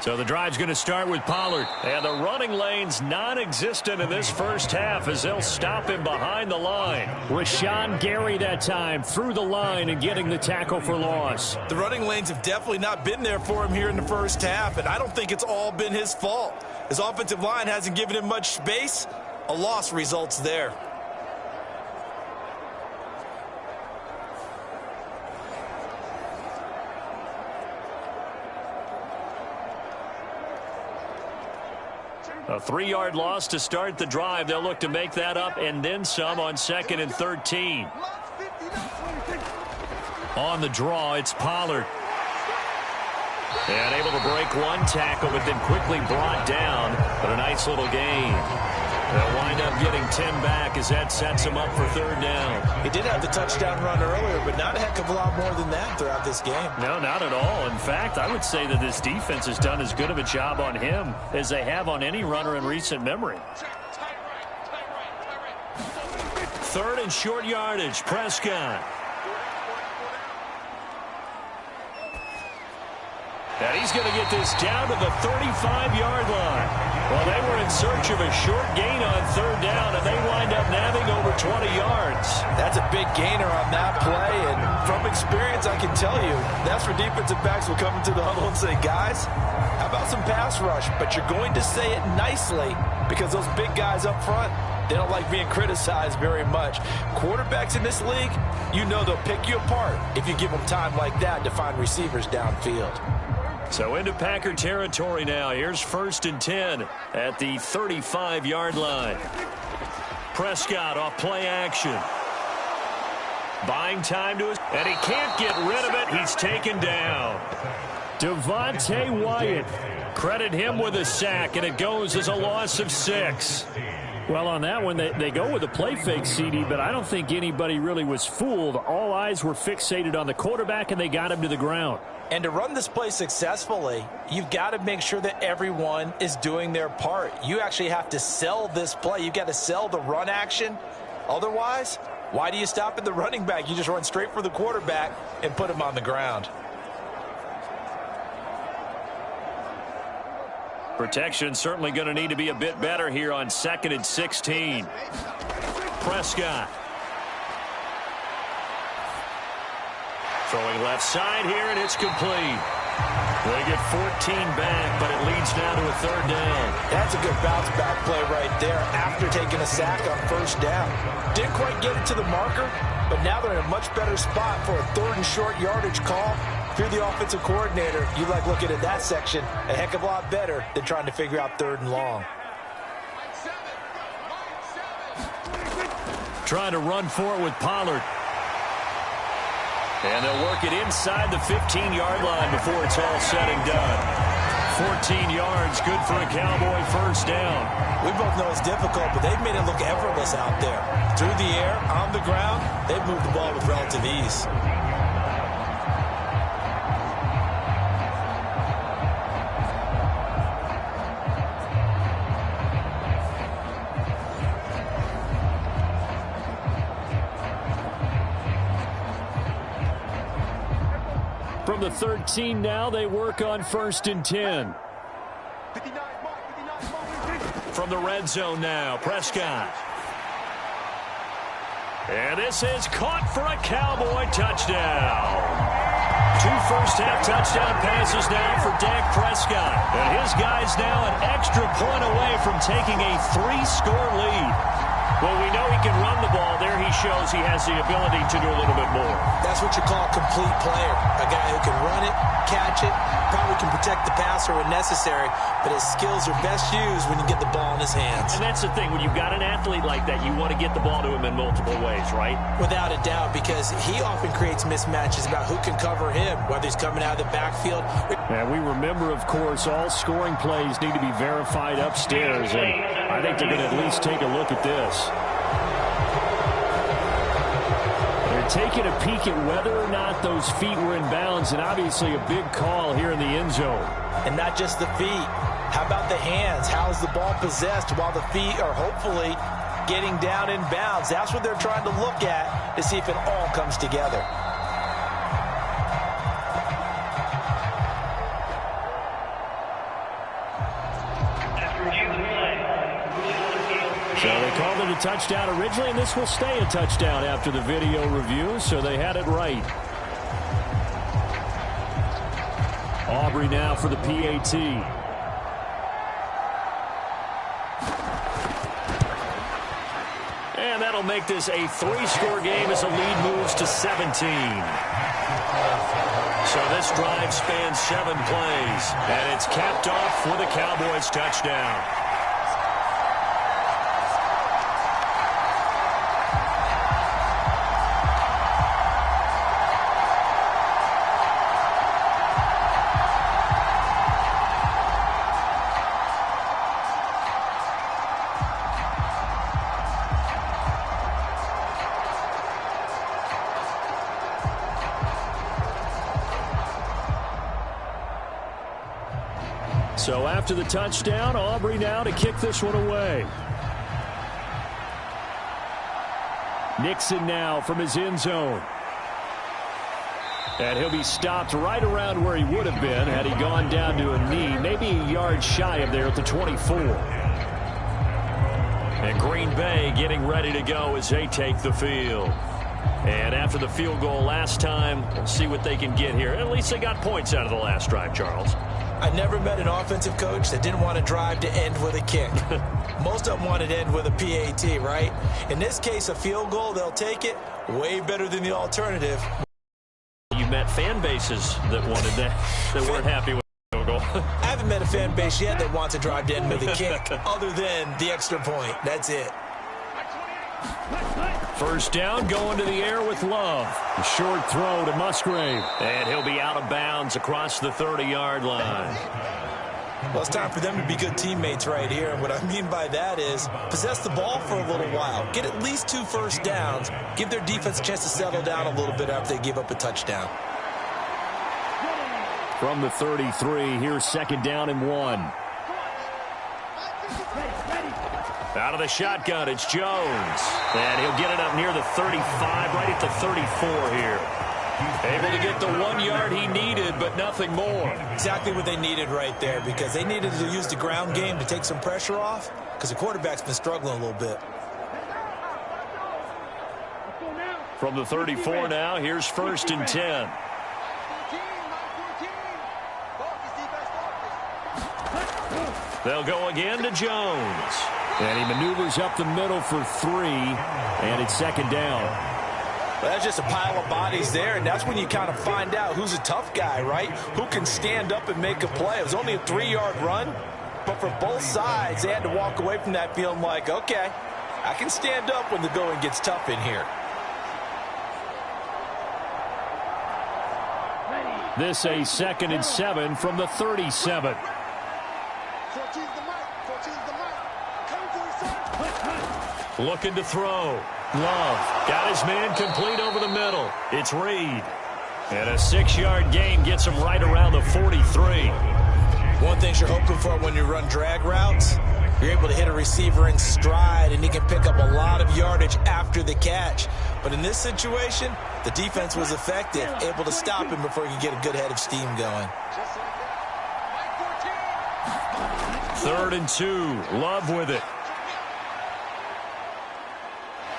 So the drive's going to start with Pollard. And the running lane's non-existent in this first half as they'll stop him behind the line. Rashawn Gary that time through the line and getting the tackle for loss. The running lanes have definitely not been there for him here in the first half, and I don't think it's all been his fault. His offensive line hasn't given him much space. A loss results there. A 3-yard loss to start the drive. They'll look to make that up and then some on 2nd and 13. On the draw, it's Pollard. And able to break one tackle, but then quickly brought down. But a nice little gain. They'll wind up getting 10 back as that sets them up for 3rd down. He did have the touchdown run earlier, but not a heck of a lot more than that throughout this game. No, not at all. In fact, I would say that this defense has done as good of a job on him as they have on any runner in recent memory. 3rd and short yardage, Prescott. And he's going to get this down to the 35-yard line. Well, they were in search of a short gain on 3rd down, and they wind up nabbing over 20 yards. That's a big gainer on that play, and from experience, I can tell you, that's where defensive backs will come into the huddle and say, guys, how about some pass rush? But you're going to say it nicely because those big guys up front, they don't like being criticized very much. Quarterbacks in this league, you know they'll pick you apart if you give them time like that to find receivers downfield. So into Packer territory now. Here's 1st and 10 at the 35-yard line. Prescott off play action. Buying time to his, and he can't get rid of it. He's taken down. Devontae Wyatt. Credit him with a sack, and it goes as a loss of 6. Well, on that one, they go with a play fake, CD, but I don't think anybody really was fooled. All eyes were fixated on the quarterback, and they got him to the ground. And to run this play successfully, you've got to make sure that everyone is doing their part. You actually have to sell this play. You've got to sell the run action. Otherwise, why do you stop at the running back? You just run straight for the quarterback and put him on the ground. Protection certainly going to need to be a bit better here on 2nd and 16. Prescott. Throwing left side here, and it's complete. They get 14 back, but it leads now to a 3rd down. That's a good bounce-back play right there after taking a sack on 1st down. Didn't quite get it to the marker, but now they're in a much better spot for a 3rd and short yardage call. If you're the offensive coordinator, you like looking at that section a heck of a lot better than trying to figure out 3rd and long. Trying to run for it with Pollard. And they'll work it inside the 15-yard line before it's all said and done. 14 yards, good for a Cowboy 1st down. We both know it's difficult, but they've made it look effortless out there. Through the air, on the ground, they've moved the ball with relative ease. From the 13 now, they work on 1st and 10. From the red zone now, Prescott. And this is caught for a Cowboy touchdown. 2 first-half touchdown passes now for Dak Prescott. And his guys now an extra point away from taking a 3-score lead. Well, we know he can run the ball. There he shows he has the ability to do a little bit more. That's what you call a complete player. A guy who can run it, catch it, probably can protect the passer when necessary, but his skills are best used when you get the ball in his hands. And that's the thing. When you've got an athlete like that, you want to get the ball to him in multiple ways, right? Without a doubt, because he often creates mismatches about who can cover him, whether he's coming out of the backfield. And we remember, of course, all scoring plays need to be verified upstairs, and I think they're going to at least take a look at this. They're taking a peek at whether or not those feet were in bounds, and obviously a big call here in the end zone. And not just the feet. How about the hands? How is the ball possessed while the feet are hopefully getting down in bounds. That's what they're trying to look at to see if it all comes together. So they called it a touchdown originally, and this will stay a touchdown after the video review, so they had it right. Aubrey now for the PAT. And that'll make this a 3-score game as the lead moves to 17. So this drive spans 7 plays, and it's capped off with a Cowboys touchdown. So after the touchdown, Aubrey now to kick this one away. Nixon now from his end zone. And he'll be stopped right around where he would have been had he gone down to a knee, maybe a yard shy of there at the 24. And Green Bay getting ready to go as they take the field. And after the field goal last time, we'll see what they can get here. At least they got points out of the last drive, Charles. I never met an offensive coach that didn't want to drive to end with a kick. Most of them wanted to end with a PAT, right? In this case, a field goal, they'll take it. Way better than the alternative. You met fan bases that wanted that weren't happy with the field goal. I haven't met a fan base yet that wants to drive to end with a kick other than the extra point. That's it. First down, going to the air with Love. A short throw to Musgrave. And he'll be out of bounds across the 30-yard line. Well, it's time for them to be good teammates right here. And what I mean by that is possess the ball for a little while. Get at least 2 first downs. Give their defense a chance to settle down a little bit after they give up a touchdown. From the 33, here's 2nd down and 1. Out of the shotgun, it's Jones. And he'll get it up near the 35, right at the 34 here. Able to get the 1 yard he needed, but nothing more. Exactly what they needed right there, because they needed to use the ground game to take some pressure off, because the quarterback's been struggling a little bit. From the 34 now, here's 1st and 10. They'll go again to Jones. And he maneuvers up the middle for 3, and it's 2nd down. Well, that's just a pile of bodies there, and that's when you kind of find out who's a tough guy, right? Who can stand up and make a play. It was only a 3-yard run, but for both sides, they had to walk away from that feeling like, okay, I can stand up when the going gets tough in here. This a 2nd and 7 from the 37. Looking to throw. Love got his man complete over the middle. It's Reed. And a 6-yard gain gets him right around the 43. One thing you're hoping for when you run drag routes, you're able to hit a receiver in stride, and he can pick up a lot of yardage after the catch. But in this situation, the defense was effective, able to stop him before he could get a good head of steam going. 3rd and 2. Love with it.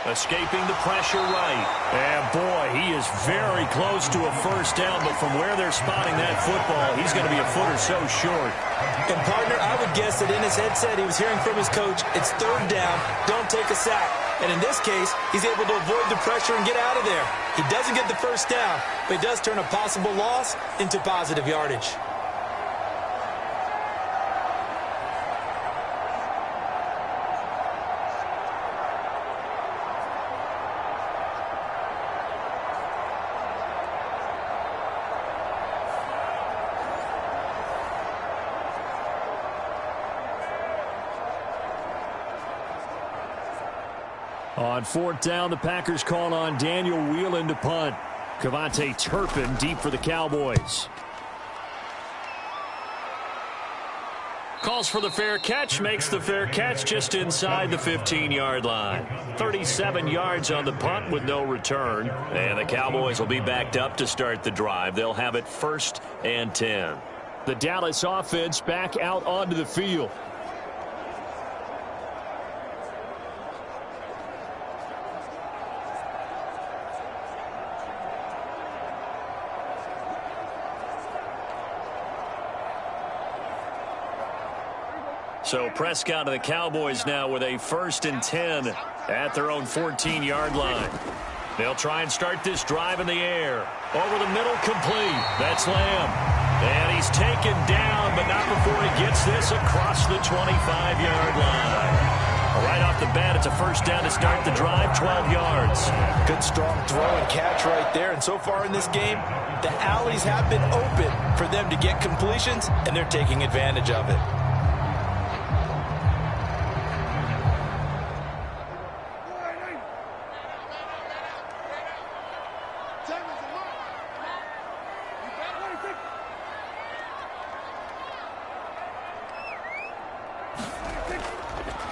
Escaping the pressure right. And, boy, he is very close to a first down, but from where they're spotting that football, he's going to be a foot or so short. And, partner, I would guess that in his headset he was hearing from his coach, it's 3rd down, don't take a sack. And in this case, he's able to avoid the pressure and get out of there. He doesn't get the first down, but he does turn a possible loss into positive yardage. On 4th down, the Packers call on Daniel Whelan to punt. Cavante Turpin deep for the Cowboys. Calls for the fair catch, makes the fair catch just inside the 15-yard line. 37 yards on the punt with no return. And the Cowboys will be backed up to start the drive. They'll have it 1st and 10. The Dallas offense back out onto the field. So Prescott of the Cowboys now with a 1st and 10 at their own 14-yard line. They'll try and start this drive in the air. Over the middle, complete. That's Lamb. And he's taken down, but not before he gets this across the 25-yard line. Right off the bat, it's a 1st down to start the drive, 12 yards. Good, strong throw and catch right there. And so far in this game, the alleys have been open for them to get completions, and they're taking advantage of it.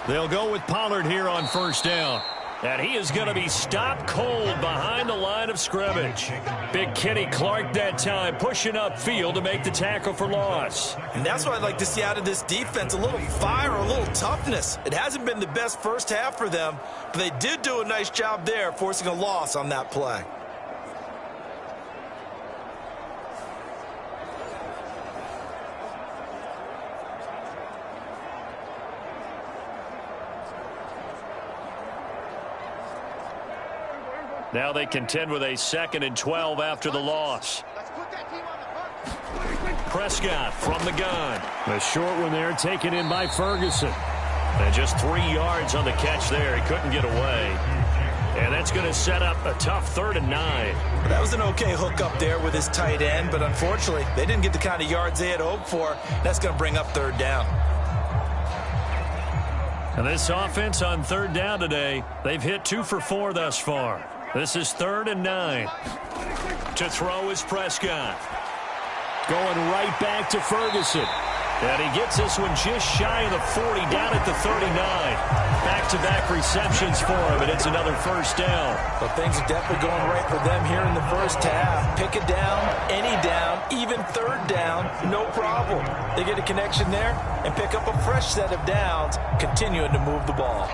They'll go with Pollard here on 1st down. And he is going to be stopped cold behind the line of scrimmage. Big Kenny Clark that time pushing upfield to make the tackle for loss. And that's what I'd like to see out of this defense, a little fire, a little toughness. It hasn't been the best first half for them, but they did do a nice job there forcing a loss on that play. Now they contend with a 2nd and 12 after the loss. Prescott from the gun. A short one there taken in by Ferguson. And just 3 yards on the catch there. He couldn't get away. And that's going to set up a tough 3rd and 9. That was an okay hook up there with his tight end, but unfortunately, they didn't get the kind of yards they had hoped for. That's going to bring up 3rd down. And this offense on 3rd down today, they've hit 2 for 4 thus far. This is 3rd and 9. To throw is Prescott. Going right back to Ferguson. And he gets this one just shy of the 40, down at the 39. Back-to-back receptions for him, and it's another 1st down. Well, things are definitely going right for them here in the first half. Pick it down, any down, even 3rd down, no problem. They get a connection there and pick up a fresh set of downs, continuing to move the ball.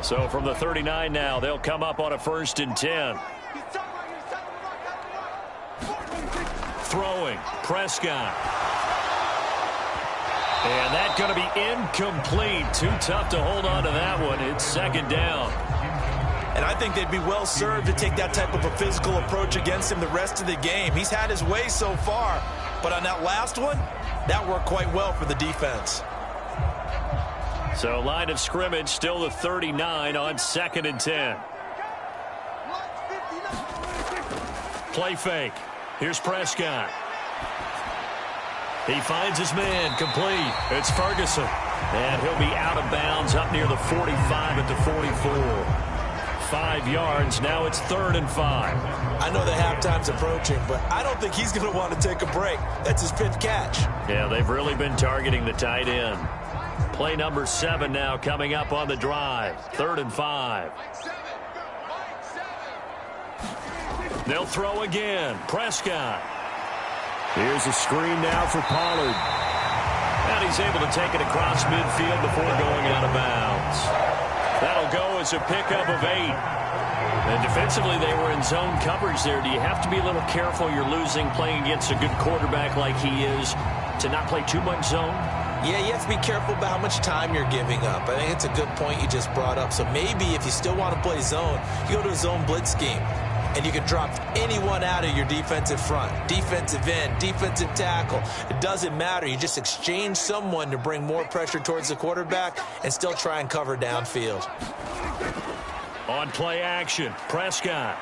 So from the 39 now, they'll come up on a 1st and 10. Throwing, Prescott. And that's going to be incomplete. Too tough to hold on to that one. It's 2nd down. And I think they'd be well served to take that type of a physical approach against him the rest of the game. He's had his way so far, but on that last one, that worked quite well for the defense. So line of scrimmage still the 39 on 2nd and 10. Play fake. Here's Prescott. He finds his man, complete. It's Ferguson. And he'll be out of bounds up near the 45 at the 44. 5 yards. Now it's 3rd and 5. I know the halftime's approaching, but I don't think he's going to want to take a break. That's his 5th catch. Yeah, they've really been targeting the tight end. Play number 7 now coming up on the drive. 3rd and 5. They'll throw again. Prescott. Here's a screen now for Pollard. And he's able to take it across midfield before going out of bounds. That'll go as a pickup of 8. And defensively, they were in zone coverage there. Do you have to be a little careful? You're losing playing against a good quarterback like he is to not play too much zone? Yeah, you have to be careful about how much time you're giving up. I think it's a good point you just brought up. So maybe if you still want to play zone, you go to a zone blitz scheme. And you can drop anyone out of your defensive front. Defensive end, defensive tackle. It doesn't matter. You just exchange someone to bring more pressure towards the quarterback and still try and cover downfield. On play action, Prescott.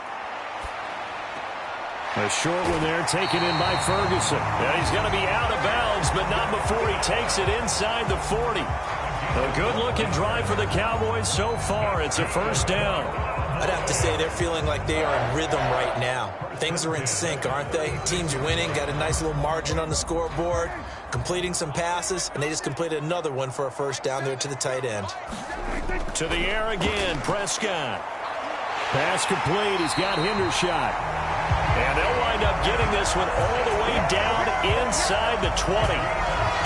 A short one there taken in by Ferguson. And he's going to be out of bounds, but not before he takes it inside the 40. A good-looking drive for the Cowboys so far. It's a first down. I'd have to say they're feeling like they are in rhythm right now. Things are in sync, aren't they? Team's winning, got a nice little margin on the scoreboard, completing some passes, and they just completed another one for a first down there to the tight end. To the air again, Prescott. Pass complete. He's got Hendershot. And they'll wind up getting this one all the way down inside the 20.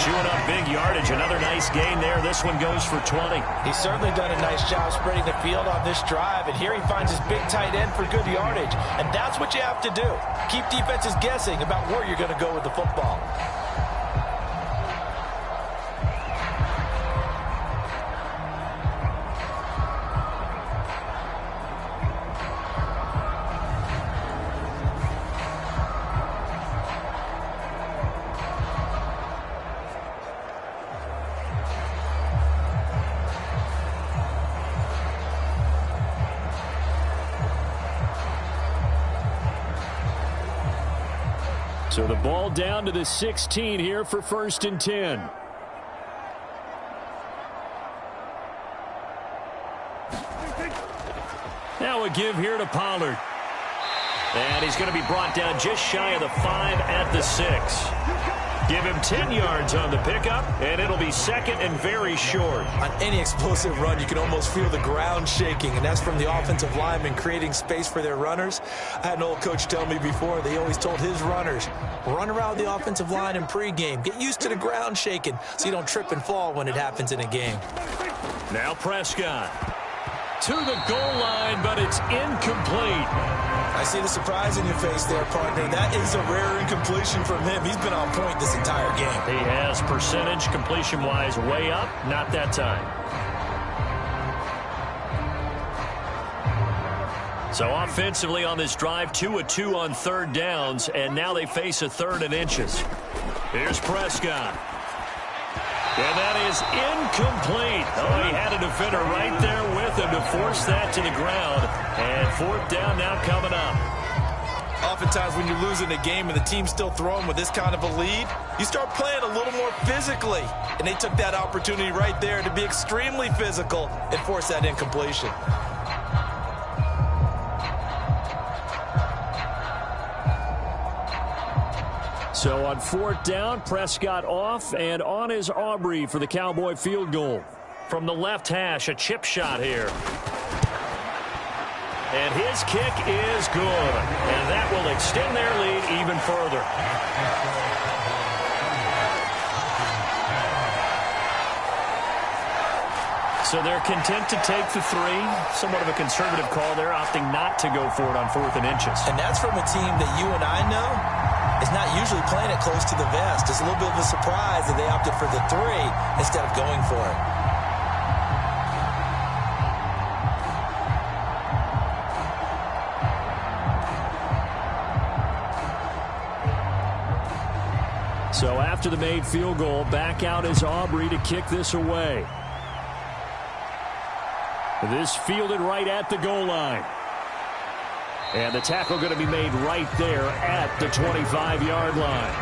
Chewing up big yardage. Another nice gain there. This one goes for 20. He's certainly done a nice job spreading the field on this drive. And here he finds his big tight end for good yardage. And that's what you have to do. Keep defenses guessing about where you're going to go with the football. So the ball down to the 16 here for 1st and 10. Now a give here to Pollard. And he's going to be brought down just shy of the 5 at the 6. Give him 10 yards on the pickup, and it'll be second and very short. On any explosive run, you can almost feel the ground shaking, and that's from the offensive linemen creating space for their runners. I had an old coach tell me before, they always told his runners, run around the offensive line in pregame. Get used to the ground shaking so you don't trip and fall when it happens in a game. Now Prescott to the goal line, but it's incomplete. I see the surprise in your face there, partner. That is a rare incompletion from him. He's been on point this entire game. He has percentage completion-wise way up. Not that time. So offensively on this drive, 2 of 2 on third downs, and now they face a 3rd and inches. Here's Prescott. And that is incomplete. Oh, he had a defender right there with him to force that to the ground. And 4th down now coming up. Oftentimes when you're losing a game and the team's still throwing with this kind of a lead, you start playing a little more physically. And they took that opportunity right there to be extremely physical and force that incompletion. So on 4th down, Prescott off, and on is Aubrey for the Cowboy field goal. From the left hash, a chip shot here. And his kick is good. And that will extend their lead even further. So they're content to take the 3. Somewhat of a conservative call there, opting not to go for it on 4th and inches. And that's from a team that you and I know is not usually playing it close to the vest. It's a little bit of a surprise that they opted for the 3 instead of going for it. So after the made field goal, back out is Aubrey to kick this away. This fielded right at the goal line. And the tackle going to be made right there at the 25-yard line.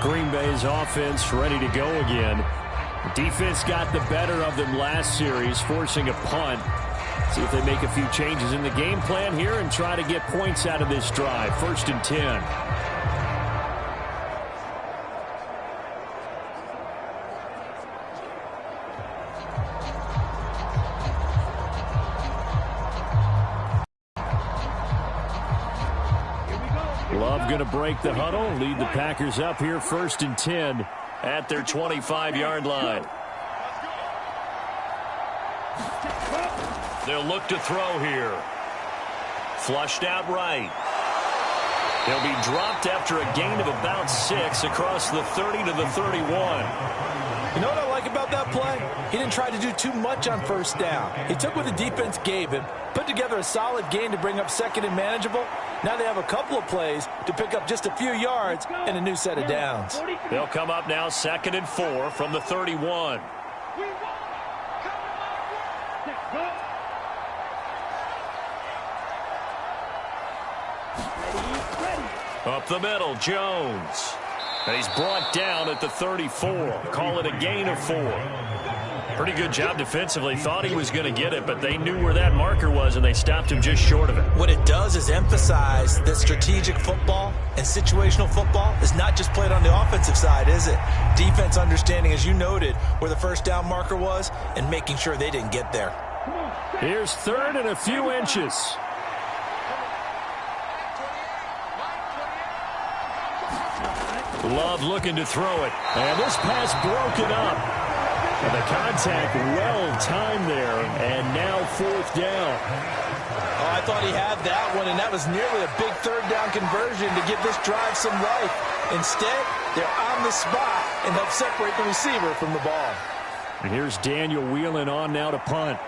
Green Bay's offense ready to go again. Defense got the better of them last series, forcing a punt. See if they make a few changes in the game plan here and try to get points out of this drive. 1st and 10. Love going to break the huddle, lead the Packers up here 1st and 10 at their 25-yard line. They'll look to throw here. Flushed out right. He'll be dropped after a gain of about 6 across the 30 to the 31. You know what I like about that play? He didn't try to do too much on 1st down. He took what the defense gave him, put together a solid gain to bring up 2nd and manageable. Now they have a couple of plays to pick up just a few yards and a new set of downs. They'll come up now 2nd and 4 from the 31. Up the middle, Jones. And he's brought down at the 34. Call it a gain of 4. Pretty good job defensively. Thought he was going to get it, but they knew where that marker was, and they stopped him just short of it. What it does is emphasize that strategic football and situational football is not just played on the offensive side, is it? Defense understanding, as you noted, where the first down marker was and making sure they didn't get there. Here's 3rd and a few inches. Love looking to throw it. And this pass broken up. And the contact well-timed there. And now 4th down. Oh, I thought he had that one, and that was nearly a big 3rd down conversion to give this drive some life. Instead, they're on the spot and help separate the receiver from the ball. And here's Daniel Whelan on now to punt.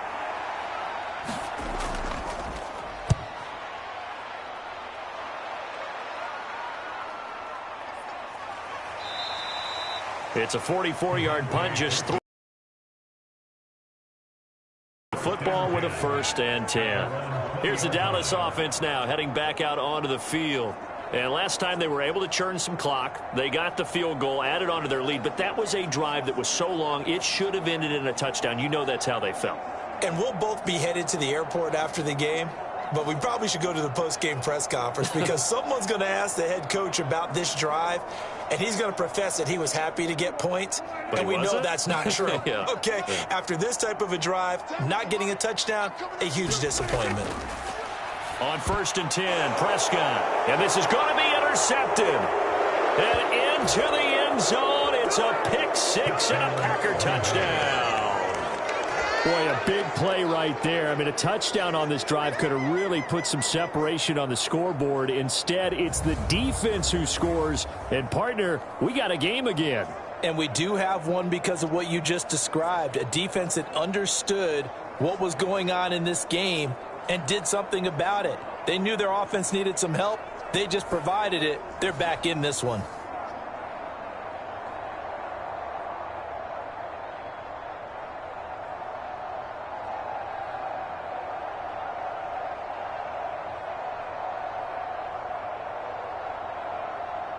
It's a 44-yard punt, just through football with a 1st and 10. Here's the Dallas offense now heading back out onto the field. And last time they were able to churn some clock. They got the field goal, added onto their lead, but that was a drive that was so long it should have ended in a touchdown. You know that's how they felt. And we'll both be headed to the airport after the game, but we probably should go to the post-game press conference because someone's going to ask the head coach about this drive, and he's going to profess that he was happy to get points, but and we know that's not true. Yeah. Okay, yeah. After this type of a drive, not getting a touchdown, a huge disappointment. On 1st and 10, Prescott, and this is going to be intercepted. And into the end zone, it's a pick 6 and a Packer touchdown. Boy, a big play right there. I mean, a touchdown on this drive could have really put some separation on the scoreboard. Instead, it's the defense who scores. And, partner, we got a game again. And we do have one because of what you just described, a defense that understood what was going on in this game and did something about it. They knew their offense needed some help. They just provided it. They're back in this one.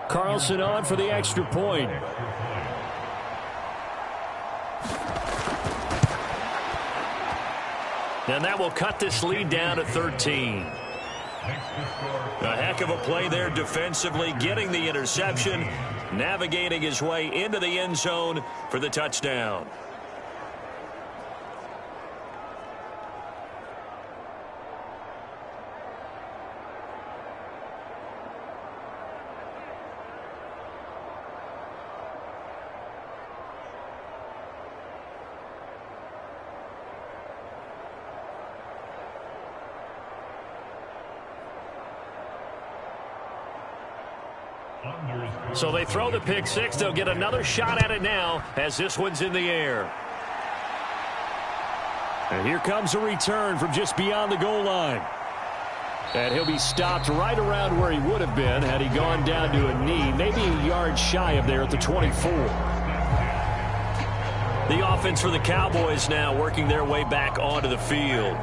Carlson on for the extra point. And that will cut this lead down to 13. A heck of a play there defensively, getting the interception, navigating his way into the end zone for the touchdown. So they throw the pick 6. They'll get another shot at it now as this one's in the air. And here comes a return from just beyond the goal line. And he'll be stopped right around where he would have been had he gone down to a knee, maybe a yard shy of there at the 24. The offense for the Cowboys now working their way back onto the field.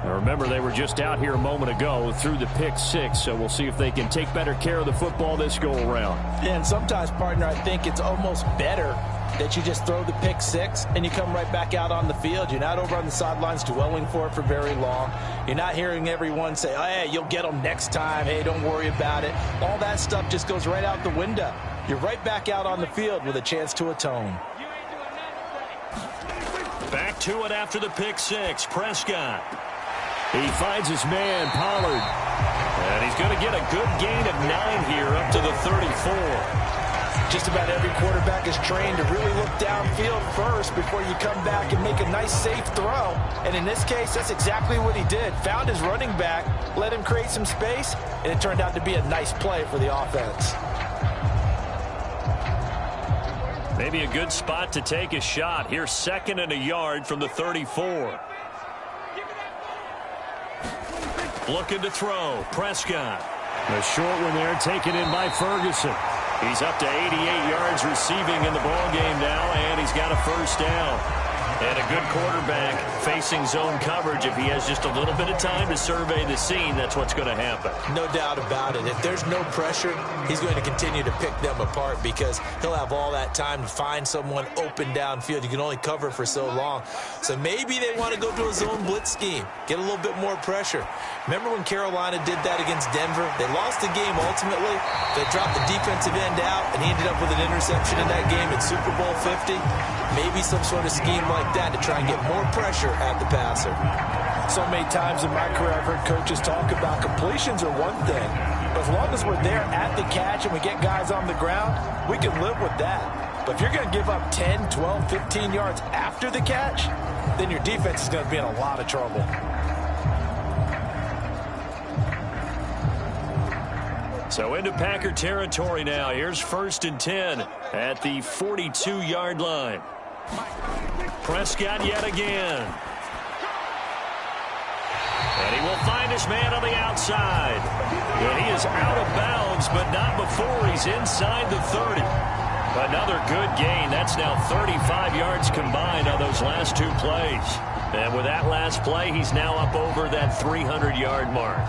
Remember, they were just out here a moment ago through the pick 6, so we'll see if they can take better care of the football this go-around. And sometimes, partner, I think it's almost better that you just throw the pick 6 and you come right back out on the field. You're not over on the sidelines dwelling for it for very long. You're not hearing everyone say, oh, hey, you'll get them next time. Hey, don't worry about it. All that stuff just goes right out the window. You're right back out on the field with a chance to atone. Back to it after the pick 6. Prescott. He finds his man, Pollard. And he's going to get a good gain of 9 here up to the 34. Just about every quarterback is trained to really look downfield first before you come back and make a nice, safe throw. And in this case, that's exactly what he did. Found his running back, let him create some space, and it turned out to be a nice play for the offense. Maybe a good spot to take a shot. Here's 2nd and a yard from the 34. Looking to throw. Prescott. A short one there taken in by Ferguson. He's up to 88 yards receiving in the ballgame now, and he's got a 1st down. And a good quarterback facing zone coverage. If he has just a little bit of time to survey the scene, that's what's going to happen. No doubt about it. If there's no pressure, he's going to continue to pick them apart because he'll have all that time to find someone open downfield. You can only cover for so long. So maybe they want to go to a zone blitz scheme, get a little bit more pressure. Remember when Carolina did that against Denver? They lost the game ultimately. They dropped the defensive end out, and he ended up with an interception in that game at Super Bowl 50. Maybe some sort of scheme like that to try and get more pressure at the passer. So many times in my career, I've heard coaches talk about completions are one thing. But as long as we're there at the catch and we get guys on the ground, we can live with that. But if you're going to give up 10, 12, 15 yards after the catch, then your defense is going to be in a lot of trouble. So into Packer territory now. Here's 1st and 10 at the 42-yard line. Prescott yet again. And he will find his man on the outside. And he is out of bounds, but not before he's inside the 30. Another good gain. That's now 35 yards combined on those last 2 plays. And with that last play, he's now up over that 300-yard mark.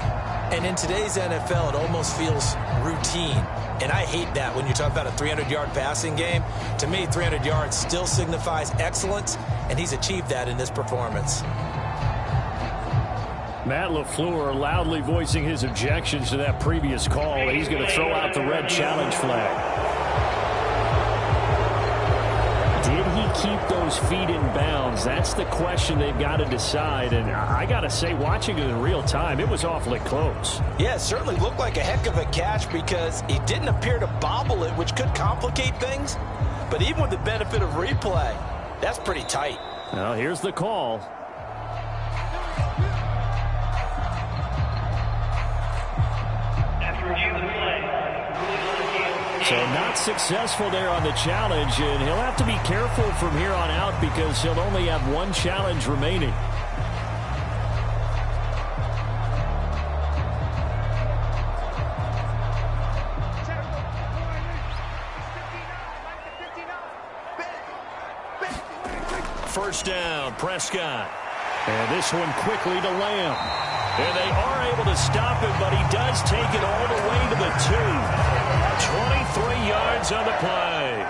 And in today's NFL, it almost feels routine. And I hate that when you talk about a 300-yard passing game. To me, 300 yards still signifies excellence, and he's achieved that in this performance. Matt LaFleur loudly voicing his objections to that previous call. He's going to throw out the red challenge flag. Did he keep those feet in bounds? That's the question they've got to decide. And I got to say, watching it in real time, it was awfully close. Yeah, it certainly looked like a heck of a catch because he didn't appear to bobble it, which could complicate things. But even with the benefit of replay, that's pretty tight. Well, here's the call. So not successful there on the challenge, and he'll have to be careful from here on out because he'll only have 1 challenge remaining. First down, Prescott. And this one quickly to Lamb. And they are able to stop him, but he does take it all the way to the 2. 23 yards on the play.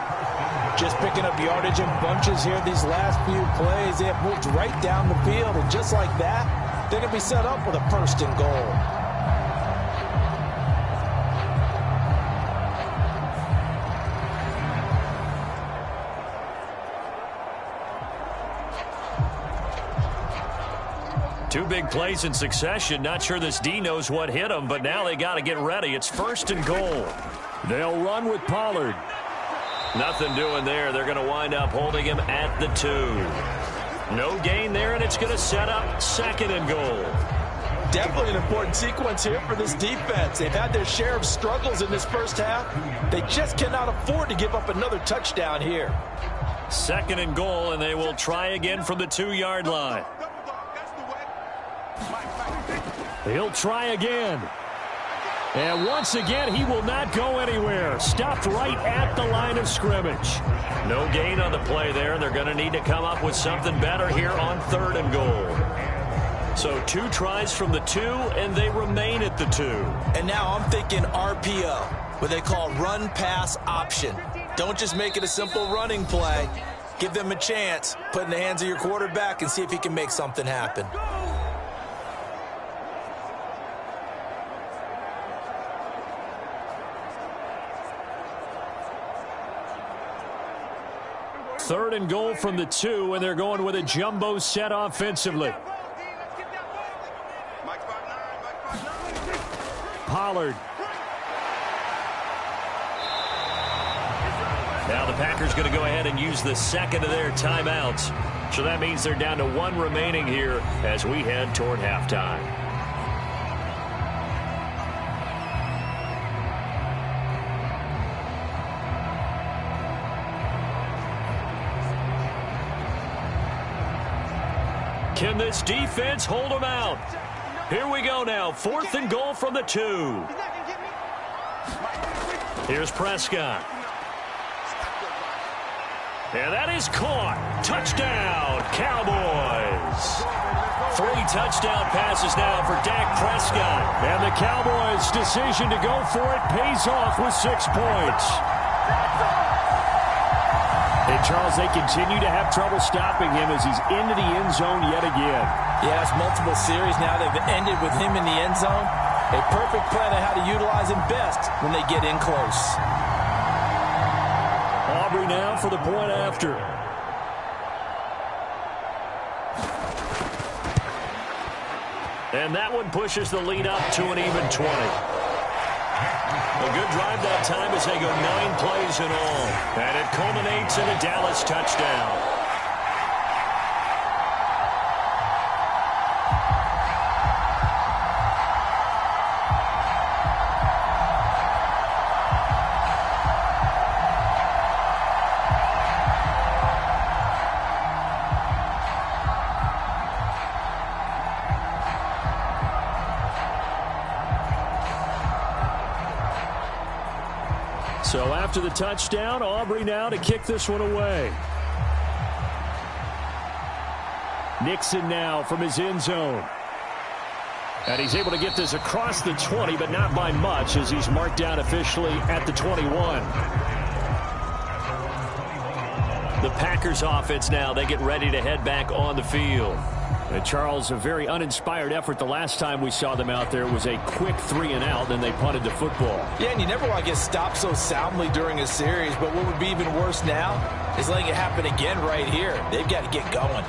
Just picking up yardage in bunches here these last few plays. They have moved right down the field, and just like that, they're going to be set up with a 1st and goal. Two big plays in succession. Not sure this D knows what hit him, but now they got to get ready. It's 1st and goal. They'll run with Pollard. Nothing doing there. They're going to wind up holding him at the 2. No gain there, and it's going to set up 2nd and goal. Definitely an important sequence here for this defense. They've had their share of struggles in this first half. They just cannot afford to give up another touchdown here. 2nd and goal, and they will try again from the 2-yard line. He'll try again. And once again, he will not go anywhere. Stopped right at the line of scrimmage. No gain on the play there. They're going to need to come up with something better here on 3rd and goal. So 2 tries from the 2, and they remain at the 2. And now I'm thinking RPO, what they call run-pass option. Don't just make it a simple running play. Give them a chance. Put it in the hands of your quarterback and see if he can make something happen. Third and goal from the 2, and they're going with a jumbo set offensively. Pollard. Now the Packers going to go ahead and use the 2nd of their timeouts. So that means they're down to 1 remaining here as we head toward halftime. Can this defense hold them out? Here we go now. 4th and goal from the 2. Here's Prescott. And that is caught. Touchdown, Cowboys. 3 touchdown passes now for Dak Prescott. And the Cowboys' decision to go for it pays off with 6 points. And, Charles, they continue to have trouble stopping him as he's into the end zone yet again. Yes, multiple series now. They've ended with him in the end zone. A perfect plan on how to utilize him best when they get in close. Aubrey now for the point after. And that one pushes the lead up to an even 20. A good drive that time as they go 9 plays in all. And it culminates in a Dallas touchdown. So after the touchdown, Aubrey now to kick this one away. Nixon now from his end zone. And he's able to get this across the 20, but not by much as he's marked down officially at the 21. The Packers offense now, they get ready to head back on the field. And Charles, a very uninspired effort. The last time we saw them out there was a quick 3-and-out, then they punted the football. Yeah, and you never want to get stopped so soundly during a series, but what would be even worse now is letting it happen again right here. They've got to get going.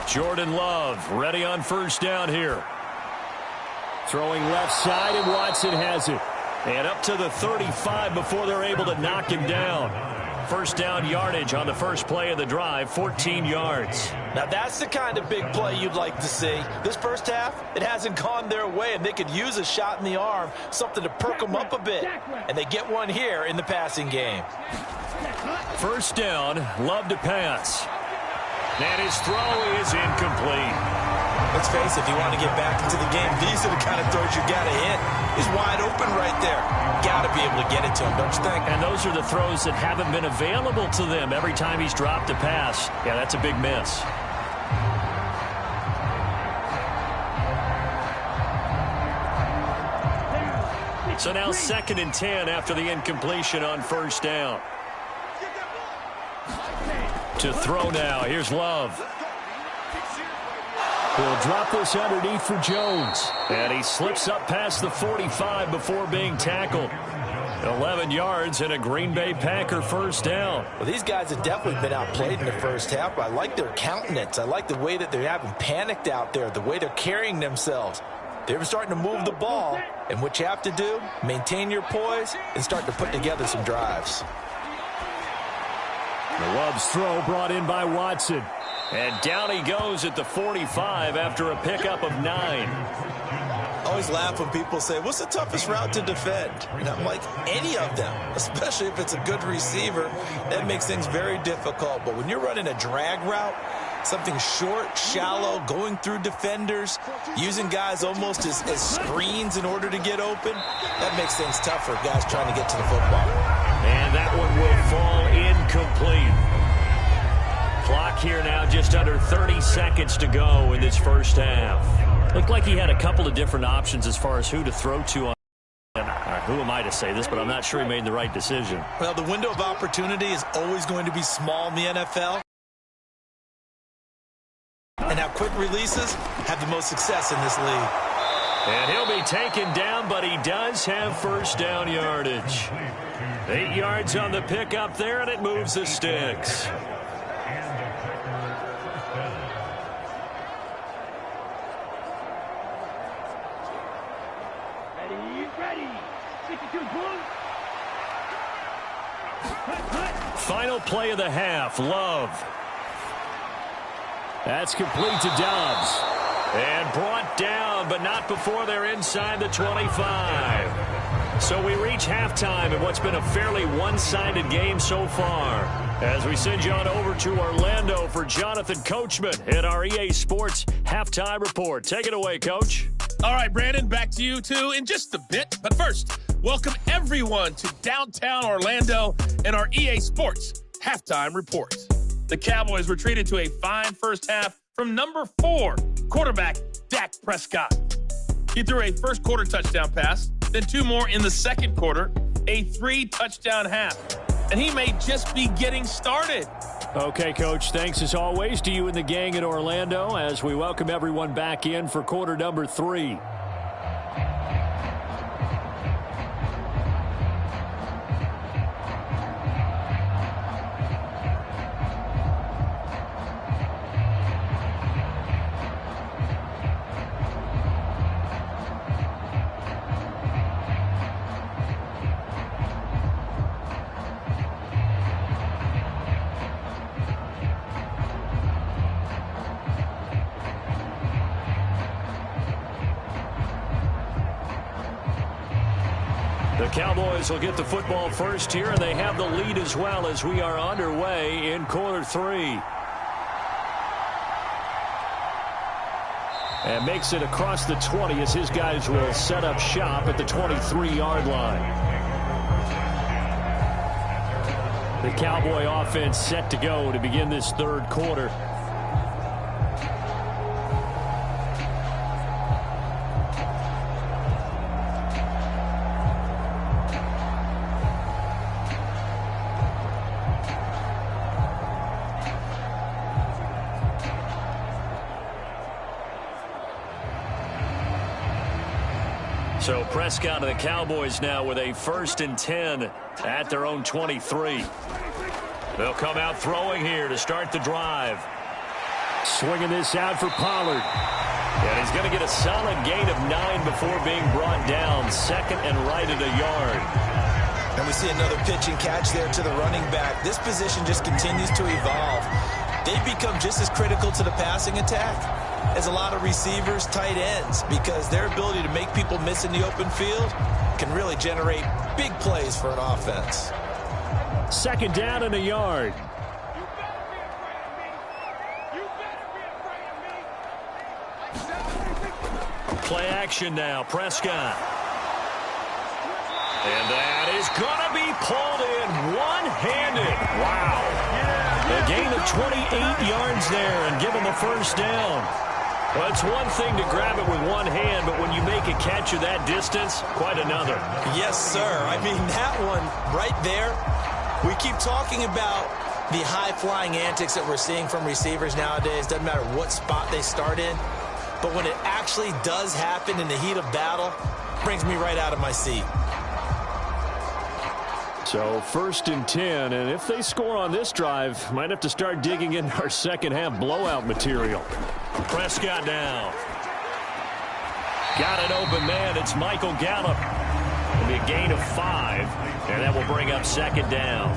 Jordan Love ready on first down here. Throwing left side, and Watson has it. And up to the 35 before they're able to knock him down. First down yardage on the first play of the drive, 14 yards. Now that's the kind of big play you'd like to see. This first half, it hasn't gone their way, and they could use a shot in the arm, something to perk them up a bit. And they get one here in the passing game. First down, Love to pass. And his throw is incomplete. Let's face it, if you want to get back into the game, these are the kind of throws you got to hit. He's wide open right there. Got to be able to get it to him, don't you think? And those are the throws that haven't been available to them every time he's dropped a pass. Yeah, that's a big miss. So now 2nd and 10 after the incompletion on first down. To throw now. Here's Love. He'll drop this underneath for Jones. And he slips up past the 45 before being tackled. 11 yards and a Green Bay Packer first down. Well, these guys have definitely been outplayed in the first half, but I like their countenance. I like the way that they're having panicked out there, the way they're carrying themselves. They're starting to move the ball, and what you have to do, maintain your poise and start to put together some drives. The Love's throw brought in by Watson. And down he goes at the 45 after a pickup of 9. I always laugh when people say, what's the toughest route to defend? And I'm like, any of them, especially if it's a good receiver. That makes things very difficult. But when you're running a drag route, something short, shallow, going through defenders, using guys almost as screens in order to get open, that makes things tougher, guys trying to get to the football. And that one will fall incomplete. Clock here now just under 30 seconds to go in this first half. Looked like he had a couple of different options as far as who to throw to. Who am I to say this, but I'm not sure he made the right decision. Well, the window of opportunity is always going to be small in the NFL. And how quick releases have the most success in this league. And he'll be taken down, but he does have first down yardage. 8 yards on the pickup there, and it moves the sticks. Ready. 62 points. Final play of the half, Love. That's complete to Dobbs. And brought down, but not before they're inside the 25. So we reach halftime in what's been a fairly one-sided game so far. As we send you on over to Orlando for Jonathan Coachman in our EA Sports Halftime Report. Take it away, Coach. All right, Brandon, back to you, too, in just a bit. But first, welcome everyone to downtown Orlando and our EA Sports Halftime Report. The Cowboys were treated to a fine first half from number 4, quarterback Dak Prescott. He threw a first-quarter touchdown pass, then 2 more in the second quarter, a 3-touchdown half. And he may just be getting started. Okay, Coach, thanks as always to you and the gang in Orlando as we welcome everyone back in for quarter number 3. The Cowboys will get the football first here, and they have the lead as well as we are underway in quarter 3. And makes it across the 20 as his guys will set up shop at the 23-yard line. The Cowboy offense set to go to begin this third quarter. So Prescott of the Cowboys now with a 1st and 10 at their own 23. They'll come out throwing here to start the drive. Swinging this out for Pollard. And he's going to get a solid gain of 9 before being brought down. 2nd and right at a yard. And we see another pitch and catch there to the running back. This position just continues to evolve. They've become just as critical to the passing attack as a lot of receivers, tight ends, because their ability to make people miss in the open field can really generate big plays for an offense. 2nd down and a yard. Play action now, Prescott. And that is going to be pulled in one-handed. Wow. A gain of 28 yards there and give him a 1st down. Well, it's one thing to grab it with one hand, but when you make a catch of that distance, quite another. Yes, sir. I mean, that one right there, we keep talking about the high-flying antics that we're seeing from receivers nowadays. Doesn't matter what spot they start in. But when it actually does happen in the heat of battle, it brings me right out of my seat. So 1st and 10, and if they score on this drive, might have to start digging in our second half blowout material. Prescott down. Got an open man. It's Michael Gallup. It'll be a gain of 5, and that will bring up 2nd down.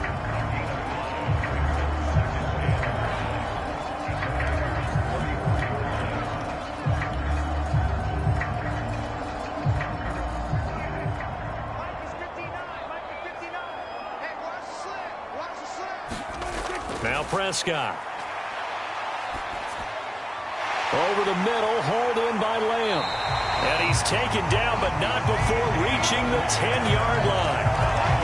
Now Prescott. Over the middle, hauled in by Lamb. And he's taken down, but not before reaching the 10-yard line.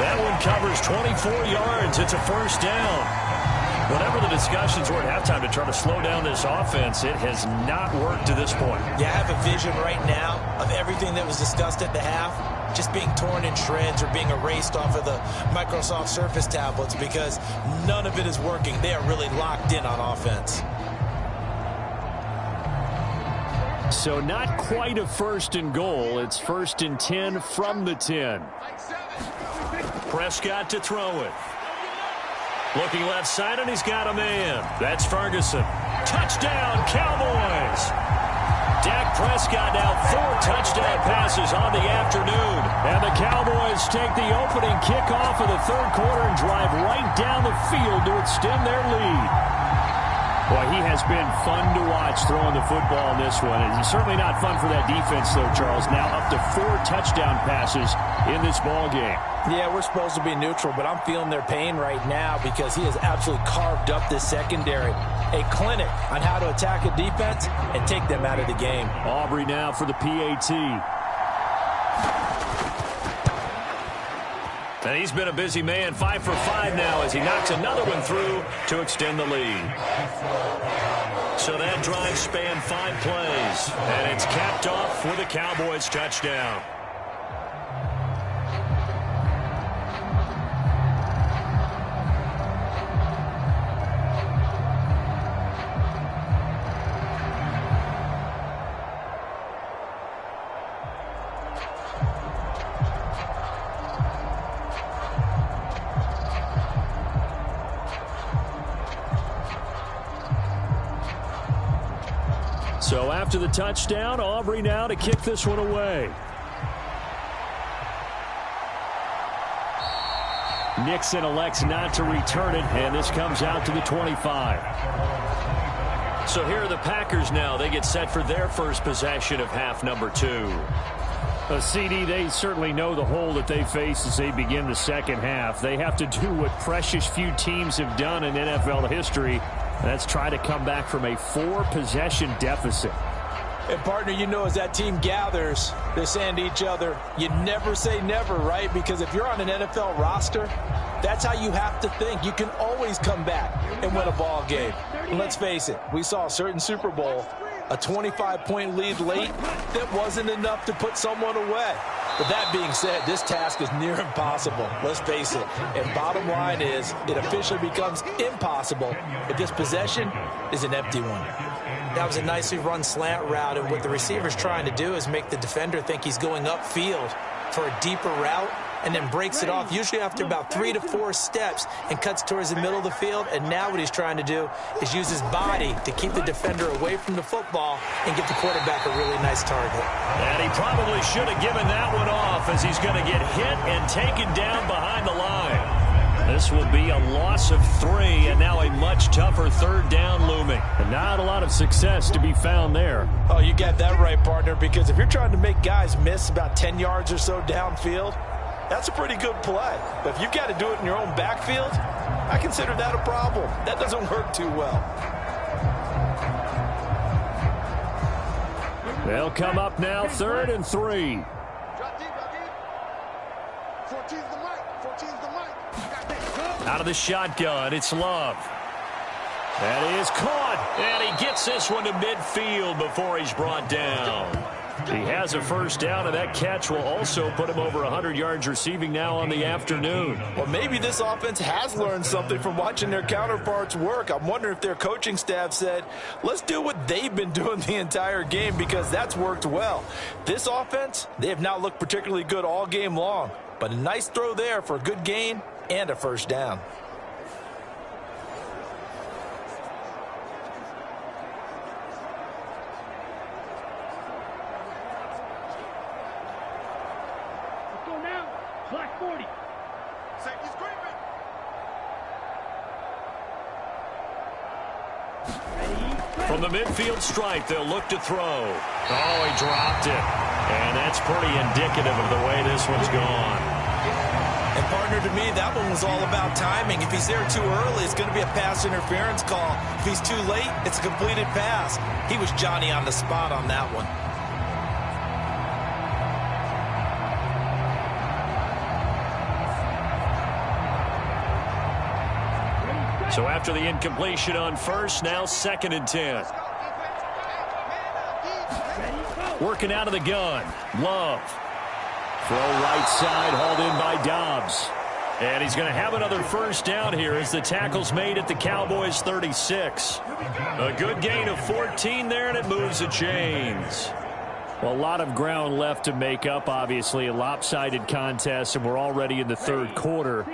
That one covers 24 yards. It's a 1st down. Whatever the discussions were at halftime to try to slow down this offense, it has not worked to this point. Yeah, I have a vision right now of everything that was discussed at the half just being torn in shreds or being erased off of the Microsoft Surface tablets because none of it is working. They are really locked in on offense. So not quite a 1st and goal. It's 1st and 10 from the 10. Prescott to throw it. Looking left side, and he's got a man. That's Ferguson. Touchdown, Cowboys! Dak Prescott now 4 touchdown passes on the afternoon. And the Cowboys take the opening kickoff of the third quarter and drive right down the field to extend their lead. Well, he has been fun to watch throwing the football in this one. It's certainly not fun for that defense, though, Charles. Now up to 4 touchdown passes in this ball game. Yeah, we're supposed to be neutral, but I'm feeling their pain right now because he has absolutely carved up this secondary. A clinic on how to attack a defense and take them out of the game. Aubrey now for the PAT. And he's been a busy man, 5 for 5 now as he knocks another one through to extend the lead. So that drive spanned 5 plays, and it's capped off with a Cowboys touchdown. So after the touchdown, Aubrey now to kick this one away. Nixon elects not to return it, and this comes out to the 25. So here are the Packers now. They get set for their first possession of half number 2. A CD, they certainly know the hole that they face as they begin the second half. They have to do what precious few teams have done in NFL history. That's try to come back from a 4-possession deficit. And, partner, you know, as that team gathers, they're saying to each other, you never say never, right? Because if you're on an NFL roster, that's how you have to think. You can always come back and win a ball game. And let's face it, we saw a certain Super Bowl, a 25-point lead late that wasn't enough to put someone away. But that being said, this task is near impossible. Let's face it. And bottom line is, it officially becomes impossible if this possession is an empty one. That was a nicely run slant route, and what the receiver's trying to do is make the defender think he's going upfield for a deeper route, and then breaks it off, usually after about 3 to 4 steps, and cuts towards the middle of the field. And now what he's trying to do is use his body to keep the defender away from the football and give the quarterback a really nice target. And he probably should have given that one off, as he's going to get hit and taken down behind the line. This will be a loss of 3, and now a much tougher 3rd down looming. And not a lot of success to be found there. Oh, you got that right, partner, because if you're trying to make guys miss about 10 yards or so downfield, that's a pretty good play. But if you've got to do it in your own backfield, I consider that a problem. That doesn't work too well. They'll come up now, 3rd and 3. Out of the shotgun, it's Love. That is caught, and he gets this one to midfield before he's brought down. He has a first down, and that catch will also put him over 100 yards receiving now on the afternoon. Well, maybe this offense has learned something from watching their counterparts work. I'm wondering if their coaching staff said, let's do what they've been doing the entire game, because that's worked well. This offense, they have not looked particularly good all game long, but a nice throw there for a good gain and a first down. Black 40. Safety's creeping. From the midfield stripe, they'll look to throw. Oh, he dropped it. And that's pretty indicative of the way this one's gone. And, partner, to me, that one was all about timing. If he's there too early, it's going to be a pass interference call. If he's too late, it's a completed pass. He was Johnny on the spot on that one. So after the incompletion on first, now 2nd and 10. Working out of the gun. Love. Throw right side, hauled in by Dobbs. And he's going to have another first down here as the tackle's made at the Cowboys 36. A good gain of 14 there, and it moves the chains. Well, a lot of ground left to make up, obviously. A lopsided contest, and we're already in the 3rd quarter.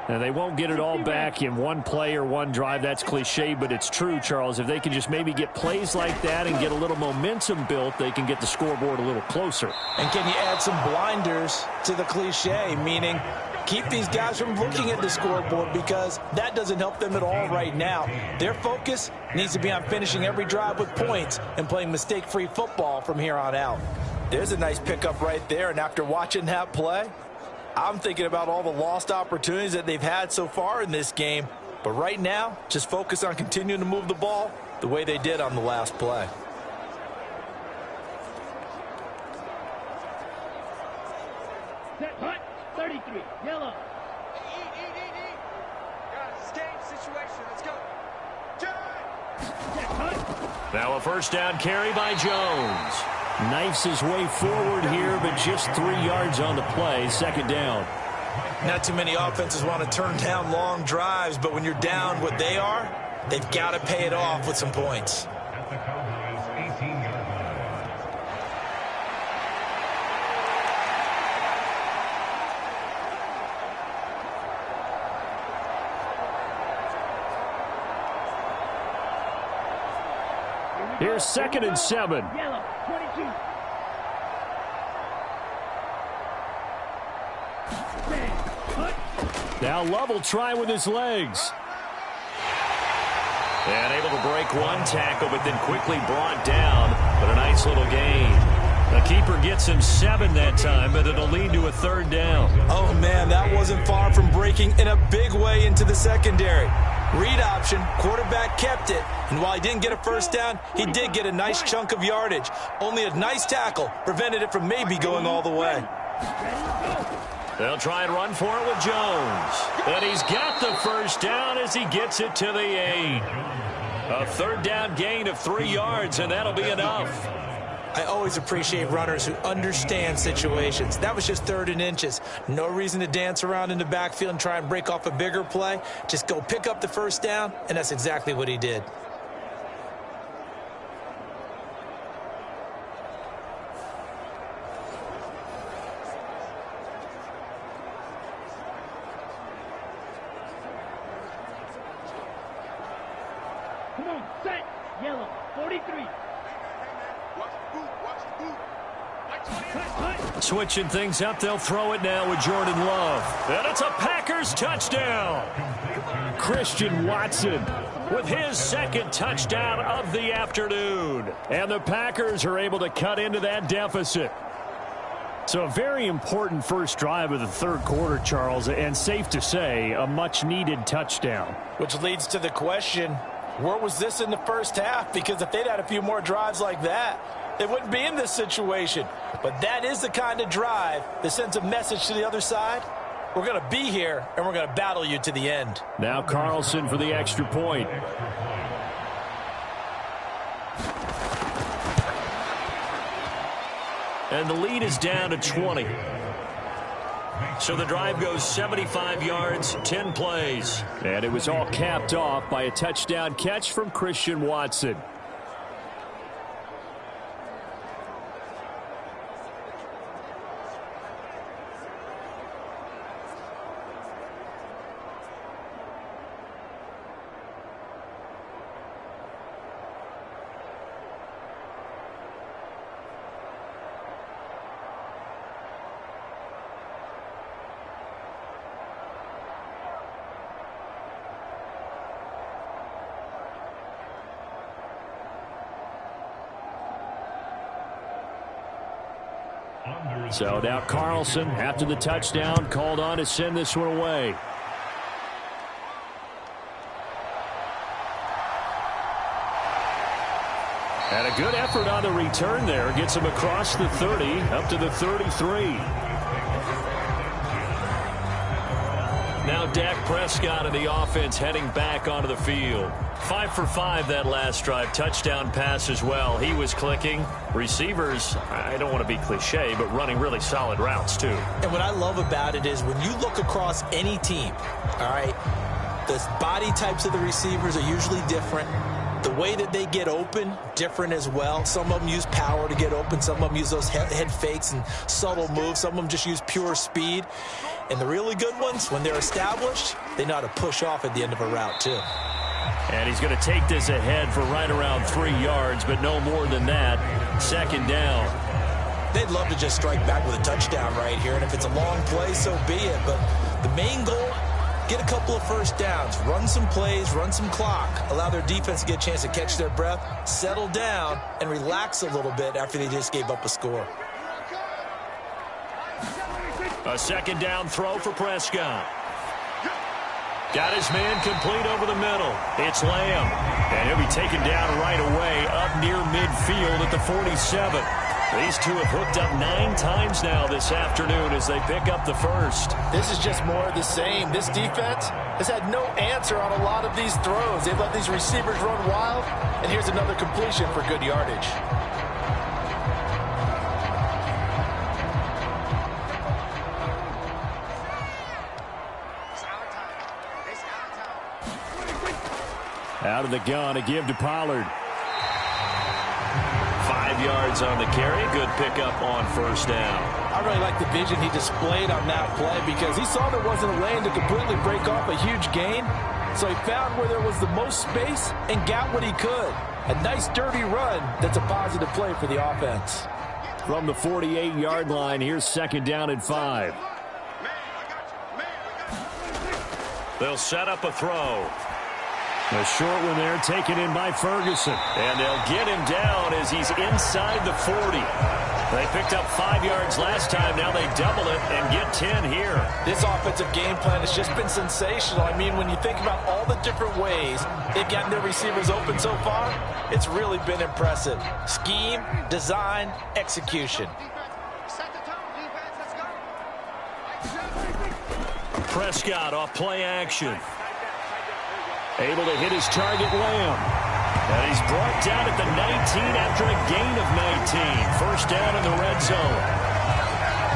And they won't get it all back in one play or one drive. That's cliche, but it's true, Charles. If they can just maybe get plays like that and get a little momentum built, they can get the scoreboard a little closer. And can you add some blinders to the cliche, meaning Keep these guys from looking at the scoreboard because that doesn't help them at all right now. Their focus needs to be on finishing every drive with points and playing mistake-free football from here on out. There's a nice pickup right there, and after watching that play, I'm thinking about all the lost opportunities that they've had so far in this game. But right now, just focus on continuing to move the ball the way they did on the last play. Set hut, 33, yellow. Guys, it's game situation. Let's go. Set hut. Now a first down carry by Jones. Knifes his way forward here, but just 3 yards on the play. Second down. Not too many offenses want to turn down long drives, but when you're down what they are, they've got to pay it off with some points. Here's 2nd and 7. Yellow, 22. Set hut. Now Love will try with his legs. And able to break one tackle, but then quickly brought down. But a nice little gain. The keeper gets him 7 that time, but it'll lead to a 3rd down. Oh, man, that wasn't far from breaking in a big way into the secondary. Read option, quarterback kept it, and while he didn't get a first down, he did get a nice chunk of yardage. Only a nice tackle prevented it from maybe going all the way. They'll try and run for it with Jones. And he's got the first down as he gets it to the 8. A 3rd down gain of 3 yards, and that'll be enough. I always appreciate runners who understand situations. That was just 3rd and inches. No reason to dance around in the backfield and try and break off a bigger play. Just go pick up the first down, and that's exactly what he did. Come on, set. Yellow, 43. Switching things up, they'll throw it now with Jordan Love. And it's a Packers touchdown. Christian Watson with his 2nd touchdown of the afternoon. And the Packers are able to cut into that deficit. So a very important first drive of the 3rd quarter, Charles, and safe to say, a much-needed touchdown. Which leads to the question, where was this in the first half? Because if they'd had a few more drives like that, they wouldn't be in this situation. But that is the kind of drive that sends a message to the other side. We're going to be here, and we're going to battle you to the end. Now Carlson for the extra point. And the lead is down to 20. So the drive goes 75 yards, 10 plays. And it was all capped off by a touchdown catch from Christian Watson. So now Carlson, after the touchdown, called on to send this one away. And a good effort on the return there. Gets him across the 30, up to the 33. Now Dak Prescott and the offense heading back onto the field. 5 for 5 that last drive. Touchdown pass as well. He was clicking. Receivers, I don't want to be cliche, but running really solid routes too. And what I love about it is when you look across any team, all right, the body types of the receivers are usually different. The way that they get open, different as well. Some of them use power to get open. Some of them use those head fakes and subtle moves. Some of them just use pure speed. And the really good ones, when they're established, they know how to push off at the end of a route too. And he's going to take this ahead for right around 3 yards, but no more than that. Second down. They'd love to just strike back with a touchdown right here, and if it's a long play, so be it. But the main goal, get a couple of first downs, run some plays, run some clock, allow their defense to get a chance to catch their breath, settle down, and relax a little bit after they just gave up a score. A second down throw for Prescott. Got his man complete over the middle. It's Lamb. And he'll be taken down right away up near midfield at the 47. These two have hooked up 9 times now this afternoon as they pick up the first. This is just more of the same. This defense has had no answer on a lot of these throws. They've let these receivers run wild, and here's another completion for good yardage. Out of the gun, a give to Pollard. 5 yards on the carry. Good pickup on first down. I really like the vision he displayed on that play because he saw there wasn't a lane to completely break off a huge gain. So he found where there was the most space and got what he could. A nice dirty run that's a positive play for the offense. From the 48-yard line, here's second down and 5. They'll set up a throw. A short one there taken in by Ferguson. And they'll get him down as he's inside the 40. They picked up 5 yards last time. Now they double it and get 10 here. This offensive game plan has just been sensational. I mean, when you think about all the different ways they've gotten their receivers open so far, it's really been impressive. Scheme, design, execution. Prescott off play action. Able to hit his target, Lamb. And he's brought down at the 19 after a gain of 19. First down in the red zone.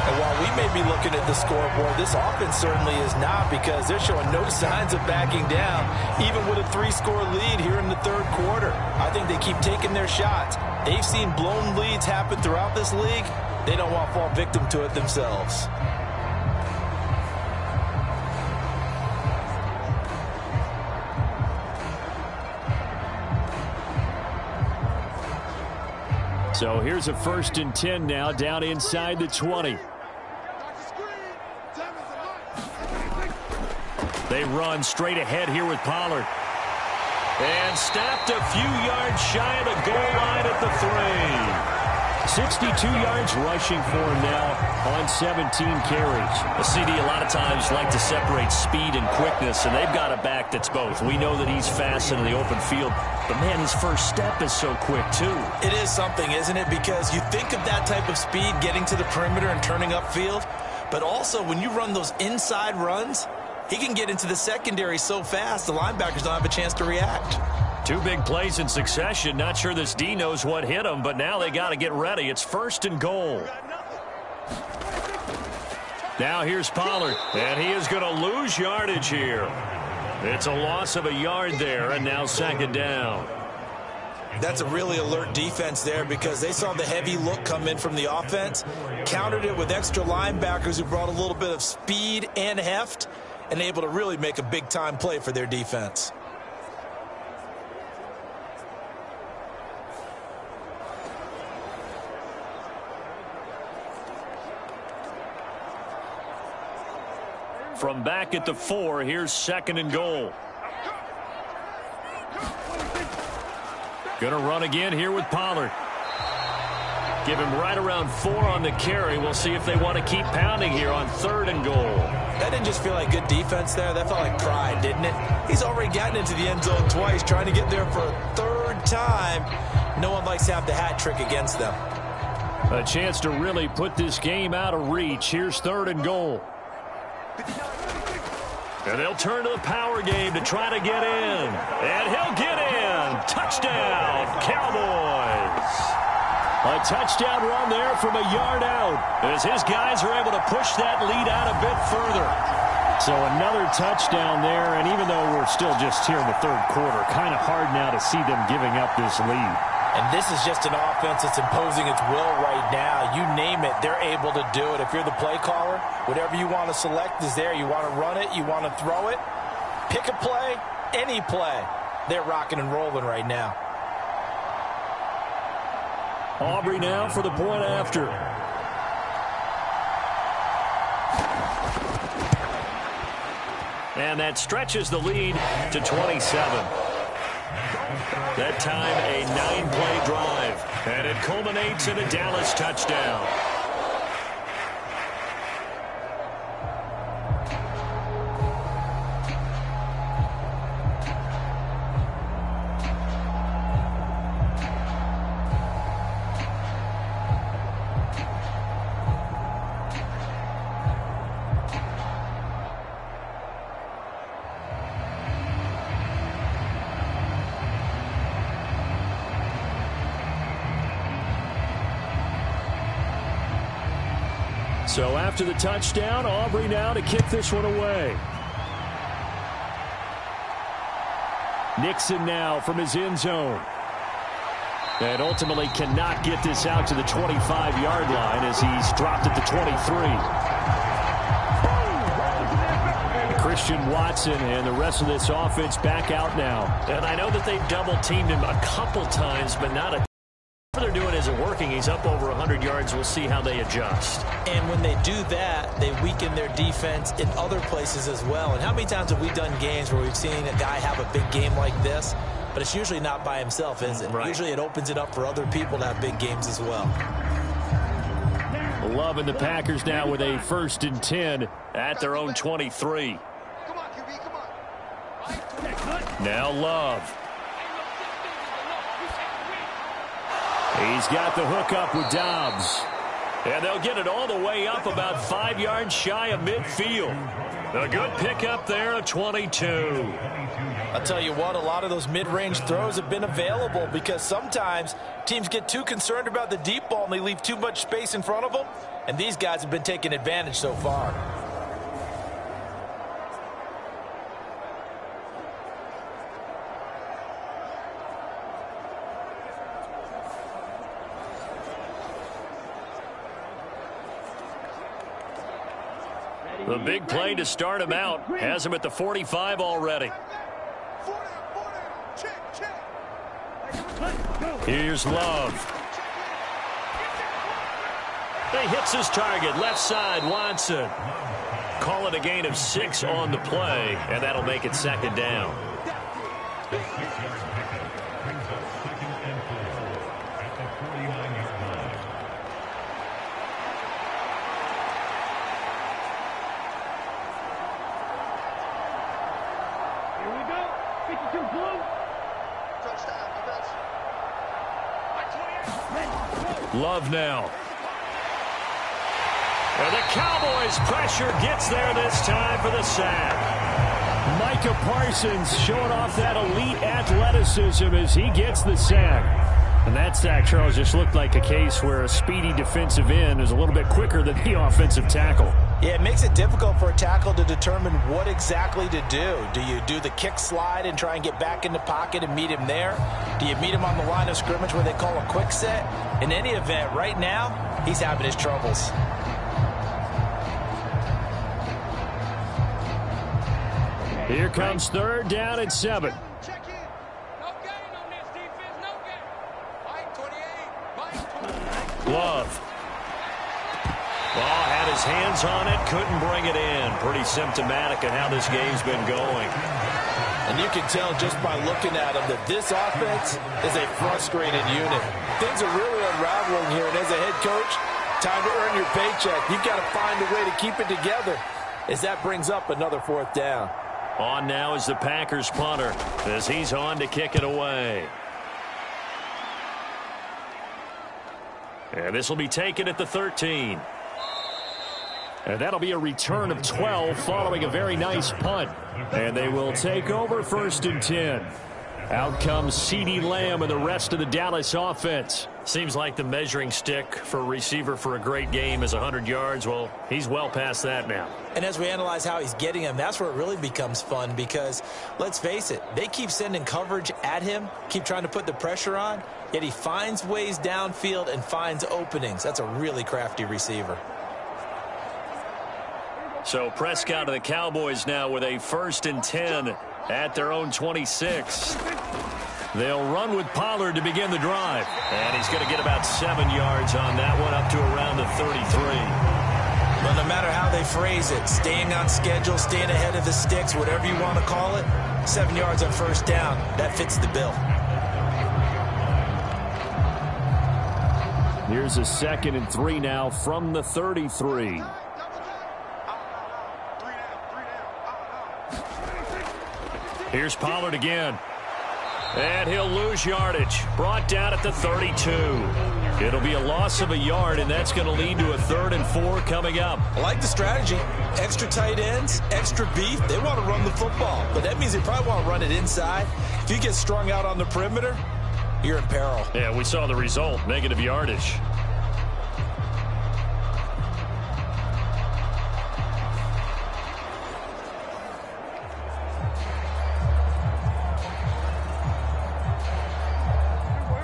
And while we may be looking at the scoreboard, this offense certainly is not because they're showing no signs of backing down, even with a 3-score lead here in the third quarter. I think they keep taking their shots. They've seen blown leads happen throughout this league. They don't want to fall victim to it themselves. So here's a 1st and 10 now, down inside the 20. They run straight ahead here with Pollard. And snapped a few yards shy of the goal line at the 3. 62 yards rushing for him now on 17 carries. A CD a lot of times like to separate speed and quickness, and they've got a back that's both. We know that he's fast in the open field, but man, his first step is so quick too. It is something, isn't it? Because you think of that type of speed getting to the perimeter and turning upfield, but also when you run those inside runs, he can get into the secondary so fast the linebackers don't have a chance to react. 2 big plays in succession. Not sure this D knows what hit him, but now they got to get ready. It's 1st and goal. Now here's Pollard, and he is going to lose yardage here. It's a loss of a yard there, and now 2nd down. That's a really alert defense there because they saw the heavy look come in from the offense, countered it with extra linebackers who brought a little bit of speed and heft, and able to really make a big-time play for their defense. From back at the 4, here's 2nd and goal. Gonna run again here with Pollard. Give him right around 4 on the carry. We'll see if they want to keep pounding here on 3rd and goal. That didn't just feel like good defense there. That felt like pride, didn't it? He's already gotten into the end zone twice, trying to get there for a 3rd time. No one likes to have the hat trick against them. A chance to really put this game out of reach. Here's 3rd and goal. And they'll turn to the power game to try to get in. And he'll get in. Touchdown, Cowboys. A touchdown run there from a yard out as his guys are able to push that lead out a bit further. So another touchdown there, and even though we're still just here in the 3rd quarter, kind of hard now to see them giving up this lead. And this is just an offense that's imposing its will right now. You name it, they're able to do it. If you're the play caller, whatever you want to select is there. You want to run it, you want to throw it. Pick a play, any play. They're rocking and rolling right now. Aubrey now for the point after. And that stretches the lead to 27. That time, a 9-play drive. And it culminates in a Dallas touchdown. So after the touchdown, Aubrey now to kick this one away. Nixon now from his end zone. And ultimately cannot get this out to the 25-yard line as he's dropped at the 23. Christian Watson and the rest of this offense back out now. And I know that they've double-teamed him a couple times, but not a what they're doing isn't working. He's up over 100 yards. We'll see how they adjust. And when they do that, they weaken their defense in other places as well. And how many times have we done games where we've seen a guy have a big game like this, but it's usually not by himself, is it? Right. Usually it opens it up for other people to have big games as well. Love and the Packers now with a 1st and 10 at their own 23. Come on, QB, come on. Now Love. He's got the hook up with Dobbs. And they'll get it all the way up about 5 yards shy of midfield. A good pickup there of 22. I'll tell you what, a lot of those mid-range throws have been available because sometimes teams get too concerned about the deep ball and they leave too much space in front of them. And these guys have been taking advantage so far. The big play to start him out has him at the 45 already. Here's Love. He hits his target, left side, Watson. Call it a gain of 6 on the play, and that'll make it 2nd down. Love now. And the Cowboys pressure gets there this time for the sack. Micah Parsons showing off that elite athleticism as he gets the sack. And that sack, Charles, just looked like a case where a speedy defensive end is a little bit quicker than the offensive tackle. Yeah, it makes it difficult for a tackle to determine what exactly to do. Do you do the kick slide and try and get back in the pocket and meet him there? Do you meet him on the line of scrimmage where they call a quick set? In any event, right now, he's having his troubles. Here comes 3rd down and 7. Love. Ball had his hands on it, couldn't bring it in. Pretty symptomatic of how this game's been going. And you can tell just by looking at him that this offense is a frustrated unit. Things are really unraveling here, and as a head coach, time to earn your paycheck. You've got to find a way to keep it together as that brings up another 4th down. On now is the Packers punter as he's on to kick it away. And this will be taken at the 13. And that'll be a return of 12 following a very nice punt. And they will take over 1st and 10. Out comes CeeDee Lamb and the rest of the Dallas offense. Seems like the measuring stick for a receiver for a great game is 100 yards. Well, he's well past that now. And as we analyze how he's getting them, that's where it really becomes fun because, let's face it, they keep sending coverage at him, keep trying to put the pressure on, yet he finds ways downfield and finds openings. That's a really crafty receiver. So Prescott of the Cowboys now with a 1st and 10 at their own 26. They'll run with Pollard to begin the drive. And he's going to get about 7 yards on that one, up to around the 33. Well, no matter how they phrase it, staying on schedule, staying ahead of the sticks, whatever you want to call it, 7 yards on first down, that fits the bill. Here's a 2nd and 3 now from the 33. Here's Pollard again. And he'll lose yardage. Brought down at the 32. It'll be a loss of a yard, and that's going to lead to a 3rd and 4 coming up. I like the strategy. Extra tight ends, extra beef. They want to run the football, but that means they probably want to run it inside. If you get strung out on the perimeter, you're in peril. Yeah, we saw the result. Negative yardage.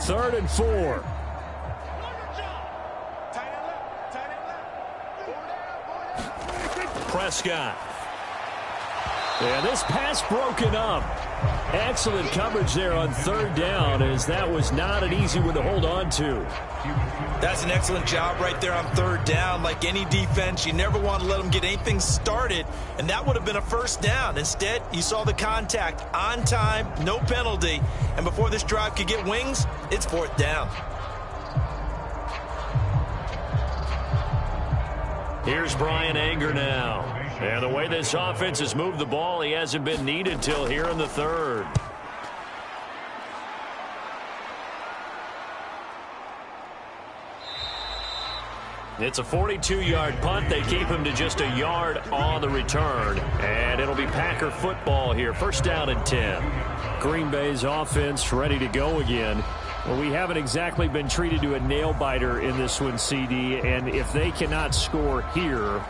Third and 4. Prescott. And this pass broken up. Excellent coverage there on 3rd down, as that was not an easy one to hold on to. That's an excellent job right there on 3rd down. Like any defense, you never want to let them get anything started, and that would have been a 1st down. Instead, you saw the contact on time, no penalty, and before this drive could get wings, it's 4th down. Here's Brian Anger now. And the way this offense has moved the ball, he hasn't been needed till here in the 3rd. It's a 42-yard punt. They keep him to just a yard on the return. And it'll be Packer football here. 1st down and 10. Green Bay's offense ready to go again. Well, we haven't exactly been treated to a nail-biter in this one, CD. And if they cannot score here,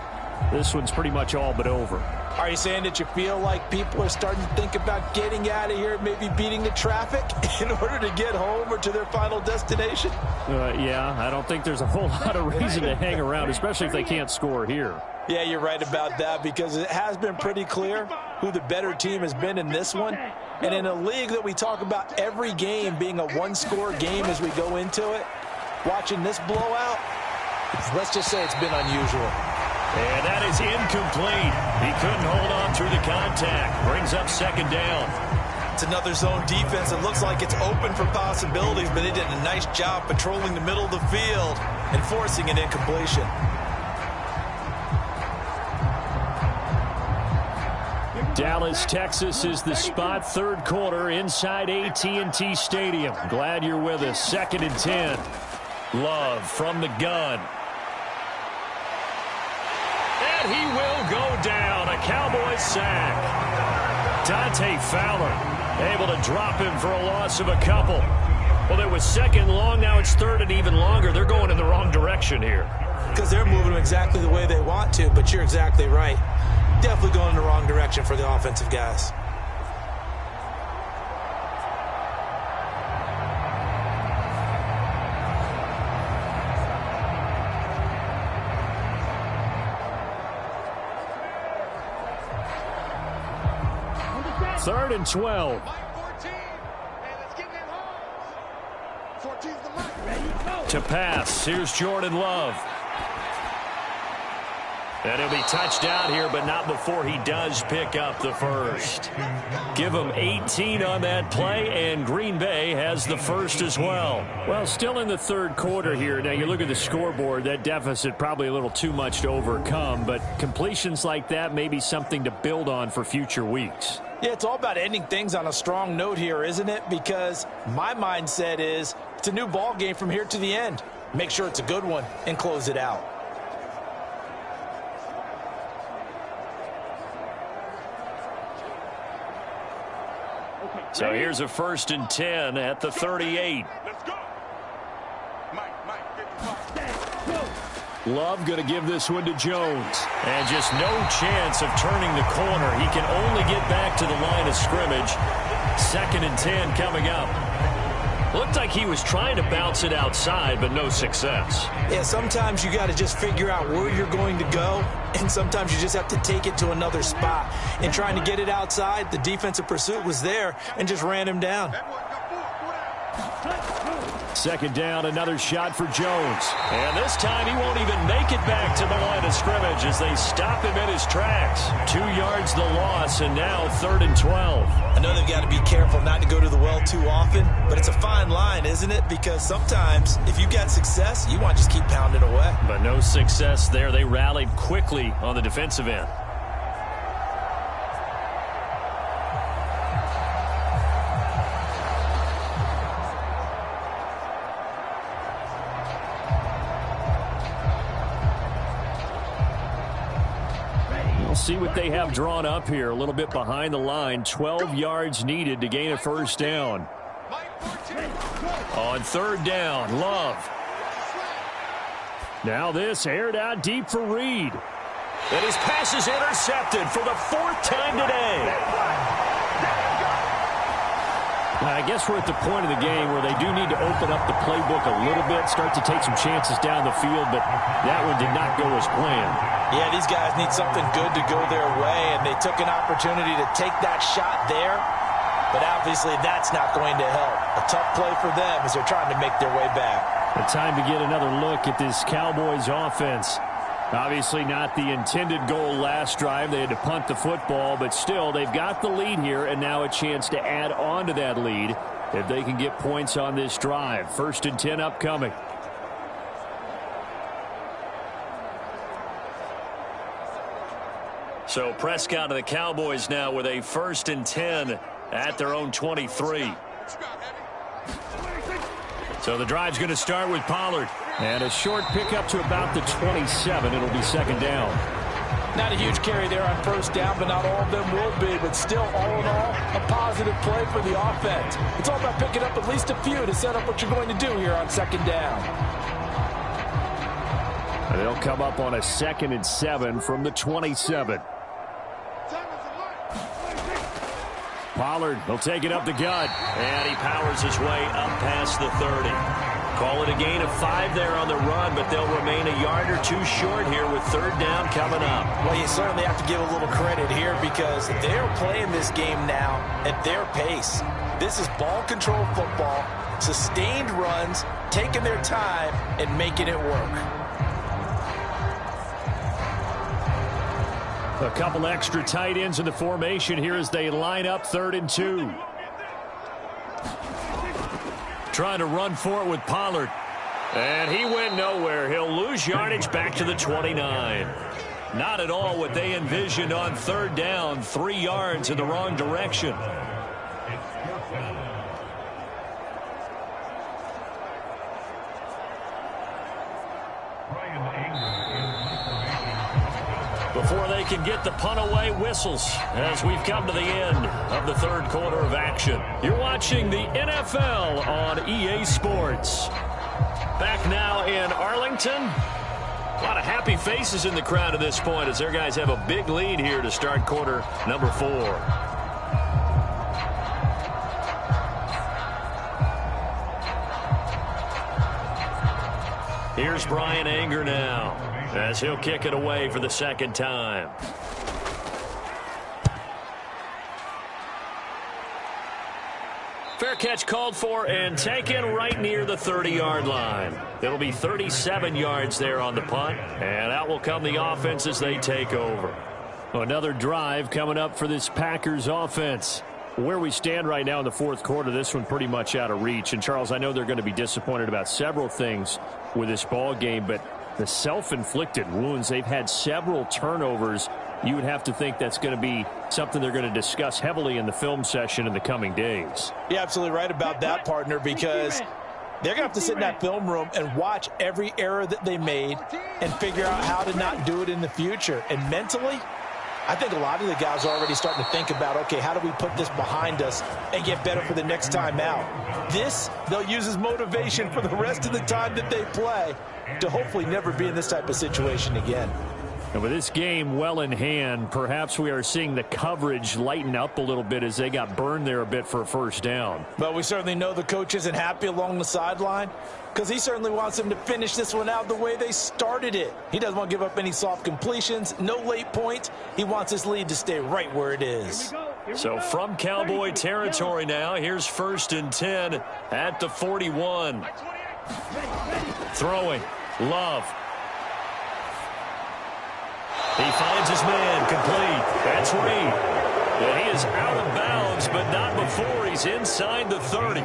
this one's pretty much all but over. Are you saying that you feel like people are starting to think about getting out of here, maybe beating the traffic in order to get home or to their final destination? Yeah, I don't think there's a whole lot of reason to hang around, especially if they can't score here. Yeah, you're right about that, because it has been pretty clear who the better team has been in this one. And in a league that we talk about every game being a one-score game as we go into it, watching this blowout, let's just say it's been unusual. And that is incomplete. He couldn't hold on through the contact. Brings up 2nd down. It's another zone defense. It looks like it's open for possibilities, but they did a nice job patrolling the middle of the field and forcing an incompletion. Dallas, Texas is the spot. 3rd quarter inside AT&T Stadium. Glad you're with us. 2nd and 10. Love from the gun. And he will go down. A Cowboys sack. Dante Fowler able to drop him for a loss of a couple. Well, it was 2nd long. Now it's 3rd and even longer. They're going in the wrong direction here. Because they're moving them exactly the way they want to, but you're exactly right. Definitely going in the wrong direction for the offensive guys. Third and 12. To pass. Here's Jordan Love. And he'll be touched out here, but not before he does pick up the 1st. Give him 18 on that play, and Green Bay has the 1st as well. Well, still in the 3rd quarter here. Now, you look at the scoreboard, that deficit probably a little too much to overcome, but completions like that may be something to build on for future weeks. Yeah, it's all about ending things on a strong note here, isn't it? Because my mindset is it's a new ball game from here to the end. Make sure it's a good one and close it out. So here's a 1st and 10 at the 38. Let's go. Love going to give this one to Jones. And just no chance of turning the corner. He can only get back to the line of scrimmage. 2nd and 10 coming up. Looked like he was trying to bounce it outside, but no success. Yeah, sometimes you got to just figure out where you're going to go, and sometimes you just have to take it to another spot. And trying to get it outside, the defensive pursuit was there and just ran him down. Second down, another shot for Jones. And this time he won't even make it back to the line of scrimmage as they stop him in his tracks. 2 yards the loss, and now 3rd and 12. I know they've got to be careful not to go to the well too often, but it's a fine line, isn't it? Because sometimes if you got success, you want to just keep pounding away. But no success there. They rallied quickly on the defensive end. We'll see what they have drawn up here. A little bit behind the line. 12 yards needed to gain a first down. On 3rd down, Love. Now this aired out deep for Reed. And his pass is intercepted for the 4th time today. I guess we're at the point of the game where they do need to open up the playbook a little bit, start to take some chances down the field, but that one did not go as planned. Yeah, these guys need something good to go their way, and they took an opportunity to take that shot there, but obviously that's not going to help. A tough play for them as they're trying to make their way back. The time to get another look at this Cowboys offense. Obviously not the intended goal last drive. They had to punt the football, but still they've got the lead here and now a chance to add on to that lead if they can get points on this drive. 1st and 10 upcoming. So Prescott of the Cowboys now with a 1st and 10 at their own 23. So the drive's going to start with Pollard. And a short pickup to about the 27. It'll be 2nd down. Not a huge carry there on 1st down, but not all of them will be. But still, all in all, a positive play for the offense. It's all about picking up at least a few to set up what you're going to do here on 2nd down. And they'll come up on a 2nd and 7 from the 27. Pollard will take it up the gut. And he powers his way up past the 30. Call it a gain of 5 there on the run, but they'll remain a yard or 2 short here with 3rd down coming up. Well, you certainly have to give a little credit here because they're playing this game now at their pace. This is ball control football, sustained runs, taking their time and making it work. A couple extra tight ends in the formation here as they line up 3rd and 2. Trying to run for it with Pollard. And he went nowhere. He'll lose yardage back to the 29. Not at all what they envisioned on 3rd down. 3 yards in the wrong direction. Before they can get the punt away, whistles as we've come to the end of the 3rd quarter of action. You're watching the NFL on EA Sports. Back now in Arlington. A lot of happy faces in the crowd at this point as their guys have a big lead here to start quarter number 4. Here's Brian Anger now as he'll kick it away for the 2nd time. Fair catch called for and taken right near the 30-yard line. It'll be 37 yards there on the punt, and out will come the offense as they take over. Another drive coming up for this Packers offense. Where we stand right now in the 4th quarter, this one pretty much out of reach. And, Charles, I know they're going to be disappointed about several things with this ball game, but the self-inflicted wounds, they've had several turnovers. You would have to think that's going to be something they're going to discuss heavily in the film session in the coming days. You're absolutely right about that, partner, because they're going to have to sit in that film room and watch every error that they made and figure out how to not do it in the future. And mentally, I think a lot of the guys are already starting to think about, okay, how do we put this behind us and get better for the next time out? This, they'll use as motivation for the rest of the time that they play to hopefully never be in this type of situation again. And with this game well in hand, perhaps we are seeing the coverage lighten up a little bit as they got burned there a bit for a 1st down. But we certainly know the coach isn't happy along the sideline because he certainly wants them to finish this one out the way they started it. He doesn't want to give up any soft completions, no late points. He wants his lead to stay right where it is. Here we go. So from Cowboy territory now, here's 1st and 10 at the 41. Throwing. Love. He finds his man, complete. That's Reed. And he is out of bounds, but not before he's inside the 30.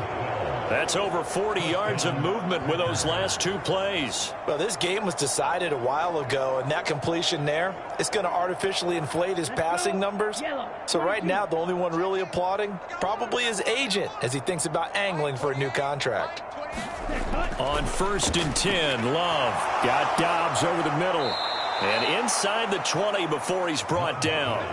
That's over 40 yards of movement with those last 2 plays. Well, this game was decided a while ago, and that completion there is going to artificially inflate his passing numbers. So right now, the only one really applauding probably his agent as he thinks about angling for a new contract. On 1st and 10, Love got Dobbs over the middle. And inside the 20 before he's brought down.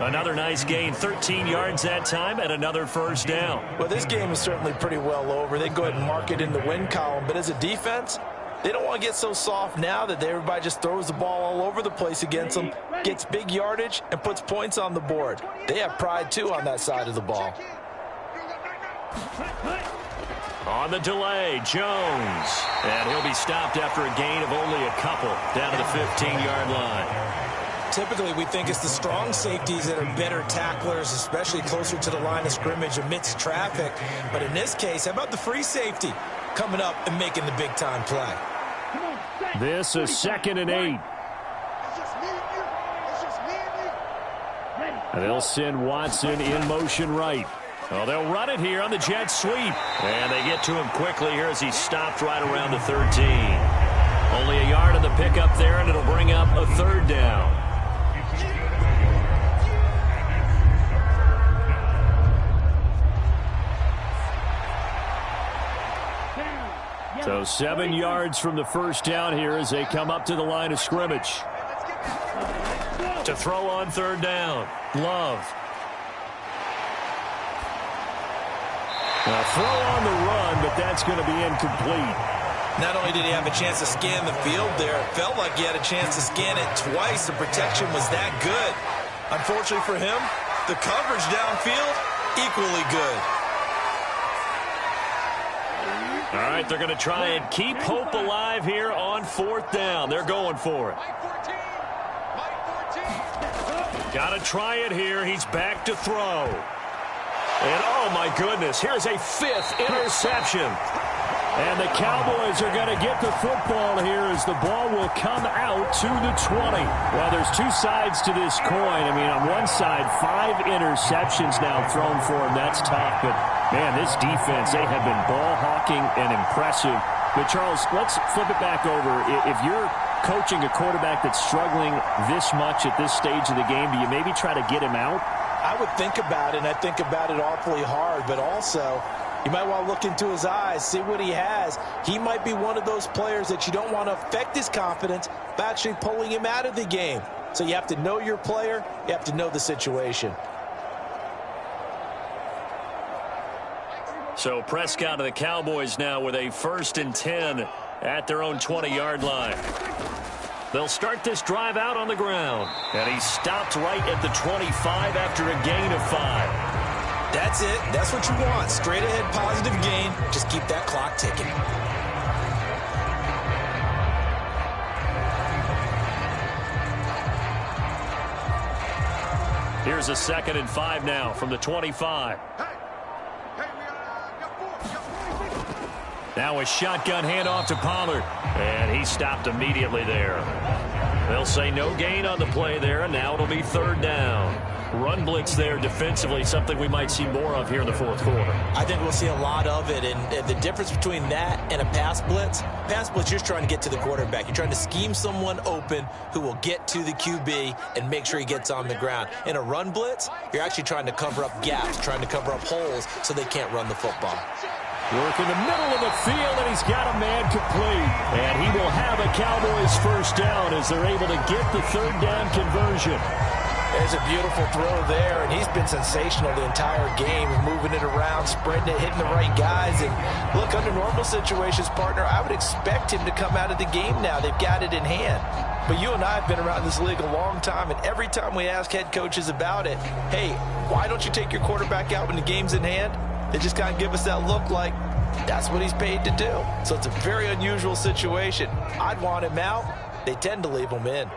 Another nice gain, 13 yards that time, and another 1st down. Well, this game is certainly pretty well over. They can go ahead and mark it in the win column. But as a defense, they don't want to get so soft now that everybody just throws the ball all over the place against them, gets big yardage, and puts points on the board. They have pride, too, on that side of the ball. On the delay, Jones. And he'll be stopped after a gain of only a couple down to the 15-yard line. Typically, we think it's the strong safeties that are better tacklers, especially closer to the line of scrimmage amidst traffic. But in this case, how about the free safety coming up and making the big-time play? This is 2nd and 8. And they'll send Watson in motion right. Well, they'll run it here on the jet sweep. And they get to him quickly here as he's stopped right around the 13. Only a yard on the pickup there, and it'll bring up a 3rd down. So 7 yards from the 1st down here as they come up to the line of scrimmage. To throw on 3rd down, Love. Now throw on the run, but that's going to be incomplete. Not only did he have a chance to scan the field there, it felt like he had a chance to scan it twice. The protection was that good. Unfortunately for him, the coverage downfield, equally good. All right, they're going to try and keep hope alive here on 4th down. They're going for it. Got to try it here. He's back to throw. And, oh, my goodness, here's a 5th interception. And the Cowboys are going to get the football here as the ball will come out to the 20. Well, there's 2 sides to this coin. I mean, on one side, 5 interceptions now thrown for him. That's tough. But, man, this defense, they have been ball hawking and impressive. But, Charles, let's flip it back over. If you're coaching a quarterback that's struggling this much at this stage of the game, do you maybe try to get him out? I would think about it, and I think about it awfully hard, but also you might want to look into his eyes, see what he has. He might be one of those players that you don't want to affect his confidence by actually pulling him out of the game. So you have to know your player. You have to know the situation. So Prescott of the Cowboys now with a 1st and 10 at their own 20-yard line. They'll start this drive out on the ground. And he stopped right at the 25 after a gain of 5. That's it. That's what you want. Straight ahead positive gain. Just keep that clock ticking. Here's a 2nd and 5 now from the 25. Now a shotgun handoff to Pollard. And he stopped immediately there. They'll say no gain on the play there, and now it'll be 3rd down. Run blitz there defensively, something we might see more of here in the 4th quarter. I think we'll see a lot of it, and the difference between that and a pass blitz, you're just trying to get to the quarterback. You're trying to scheme someone open who will get to the QB and make sure he gets on the ground. In a run blitz, you're actually trying to cover up gaps, trying to cover up holes so they can't run the football. Work in the middle of the field, and he's got a man complete. And he will have a Cowboys 1st down as they're able to get the 3rd down conversion. There's a beautiful throw there, and he's been sensational the entire game, moving it around, spreading it, hitting the right guys. And look, under normal situations, partner, I would expect him to come out of the game now. They've got it in hand. But you and I have been around this league a long time, and every time we ask head coaches about it, hey, why don't you take your quarterback out when the game's in hand? They just kind of give us that look like that's what he's paid to do. So it's a very unusual situation. I'd want him out. They tend to leave him in.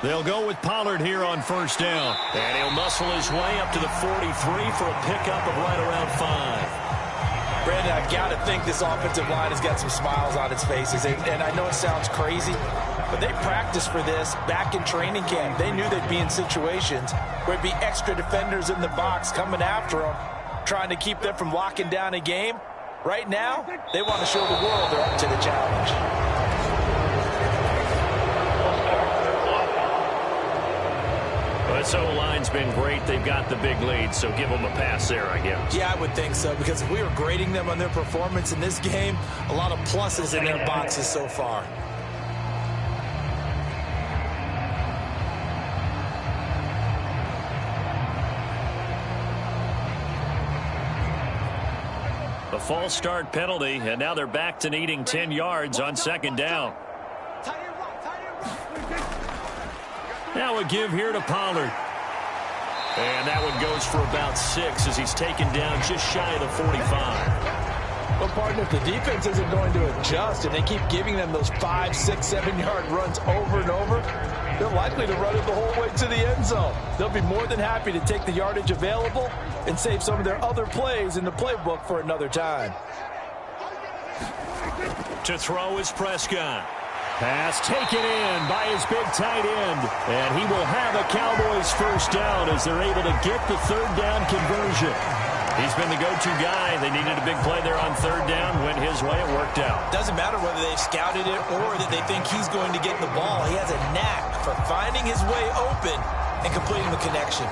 They'll go with Pollard here on first down. And he'll muscle his way up to the 43 for a pickup of right around 5. Brandon, I've got to think this offensive line has got some smiles on its faces. And I know it sounds crazy, but they practiced for this back in training camp. They knew they'd be in situations where it'd be extra defenders in the box coming after them, trying to keep them from locking down a game. Right now, they want to show the world they're up to the challenge. This O-line's been great. They've got the big lead, so give them a pass there, I guess. Yeah, I would think so, because if we were grading them on their performance in this game, a lot of pluses in their boxes so far. The false start penalty, and now they're back to needing 10 yards on second down. Now a give here to Pollard. And that one goes for about 6 as he's taken down just shy of the 45. Well, partner, if the defense isn't going to adjust and they keep giving them those 5, 6, 7-yard runs over and over, they're likely to run it the whole way to the end zone. They'll be more than happy to take the yardage available and save some of their other plays in the playbook for another time. To throw is Prescott. Pass taken in by his big tight end. And he will have a Cowboys first down as they're able to get the third down conversion. He's been the go-to guy. They needed a big play there on third down. Went his way. It worked out. Doesn't matter whether they've scouted it or that they think he's going to get the ball. He has a knack for finding his way open and completing the connection.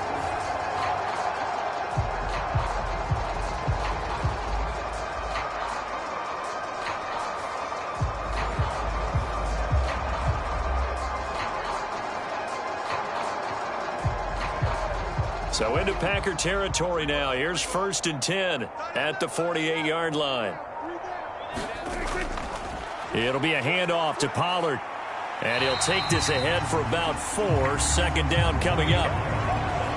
So into Packer territory now. Here's 1st and 10 at the 48-yard line. It'll be a handoff to Pollard. And he'll take this ahead for about 4. Second down coming up.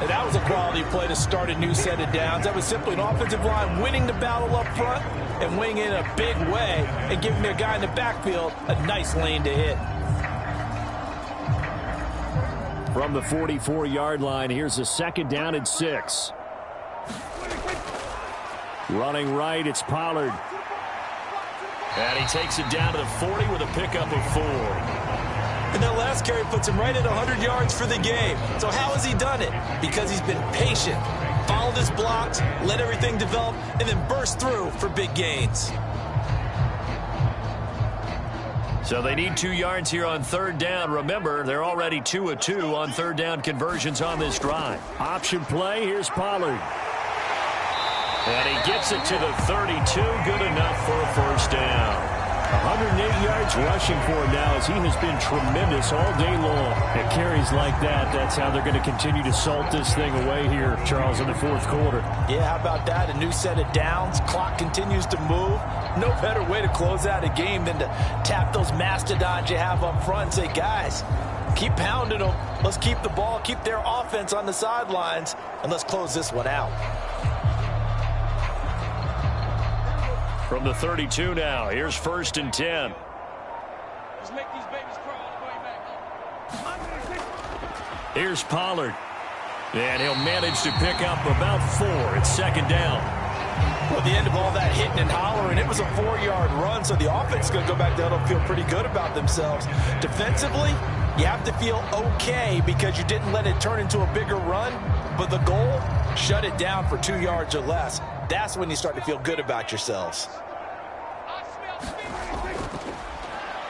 And that was a quality play to start a new set of downs. That was simply an offensive line winning the battle up front and winning in a big way and giving their guy in the backfield a nice lane to hit. From the 44-yard line, here's a 2nd down and 6. Running right, it's Pollard. And he takes it down to the 40 with a pickup of 4. And that last carry puts him right at 100 yards for the game. So how has he done it? Because he's been patient, followed his blocks, let everything develop, and then burst through for big gains. So they need 2 yards here on third down. Remember, they're already 2 of 2 on third down conversions on this drive. Option play, here's Pollard. And he gets it to the 32. Good enough for a first down. 108 yards rushing for him now as he has been tremendous all day long. At carries like that, that's how they're going to continue to salt this thing away here, Charles, in the fourth quarter. Yeah, how about that? A new set of downs. Clock continues to move. No better way to close out a game than to tap those mastodons you have up front and say, guys, keep pounding them. Let's keep the ball, keep their offense on the sidelines, and let's close this one out. From the 32 now, here's 1st and 10. Let's make these babies crawl all the way back. Here's Pollard. And he'll manage to pick up about 4. It's 2nd down. Well, at the end of all that hitting and hollering, it was a 4-yard run, so the offense is going to go back there and feel pretty good about themselves. Defensively, you have to feel okay because you didn't let it turn into a bigger run, but the goal, shut it down for 2 yards or less. That's when you start to feel good about yourselves.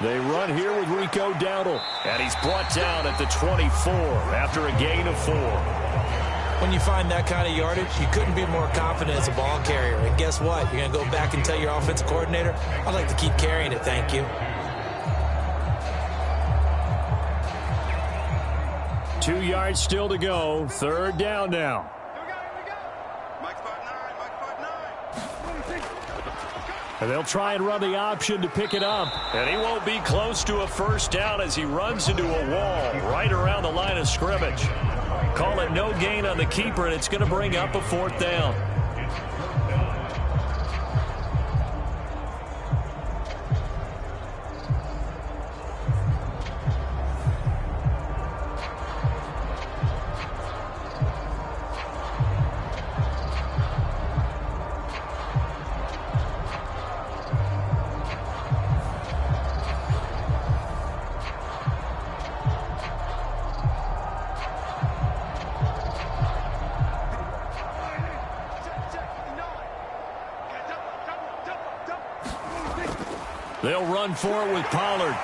They run here with Rico Dowdle. And he's brought down at the 24 after a gain of 4. When you find that kind of yardage, you couldn't be more confident as a ball carrier. And guess what? You're going to go back and tell your offensive coordinator, I'd like to keep carrying it, thank you. 2 yards still to go. Third down now. And they'll try and run the option to pick it up. And he won't be close to a first down as he runs into a wall right around the line of scrimmage. Call it no gain on the keeper, and it's going to bring up a 4th down. They'll run for it with Pollard.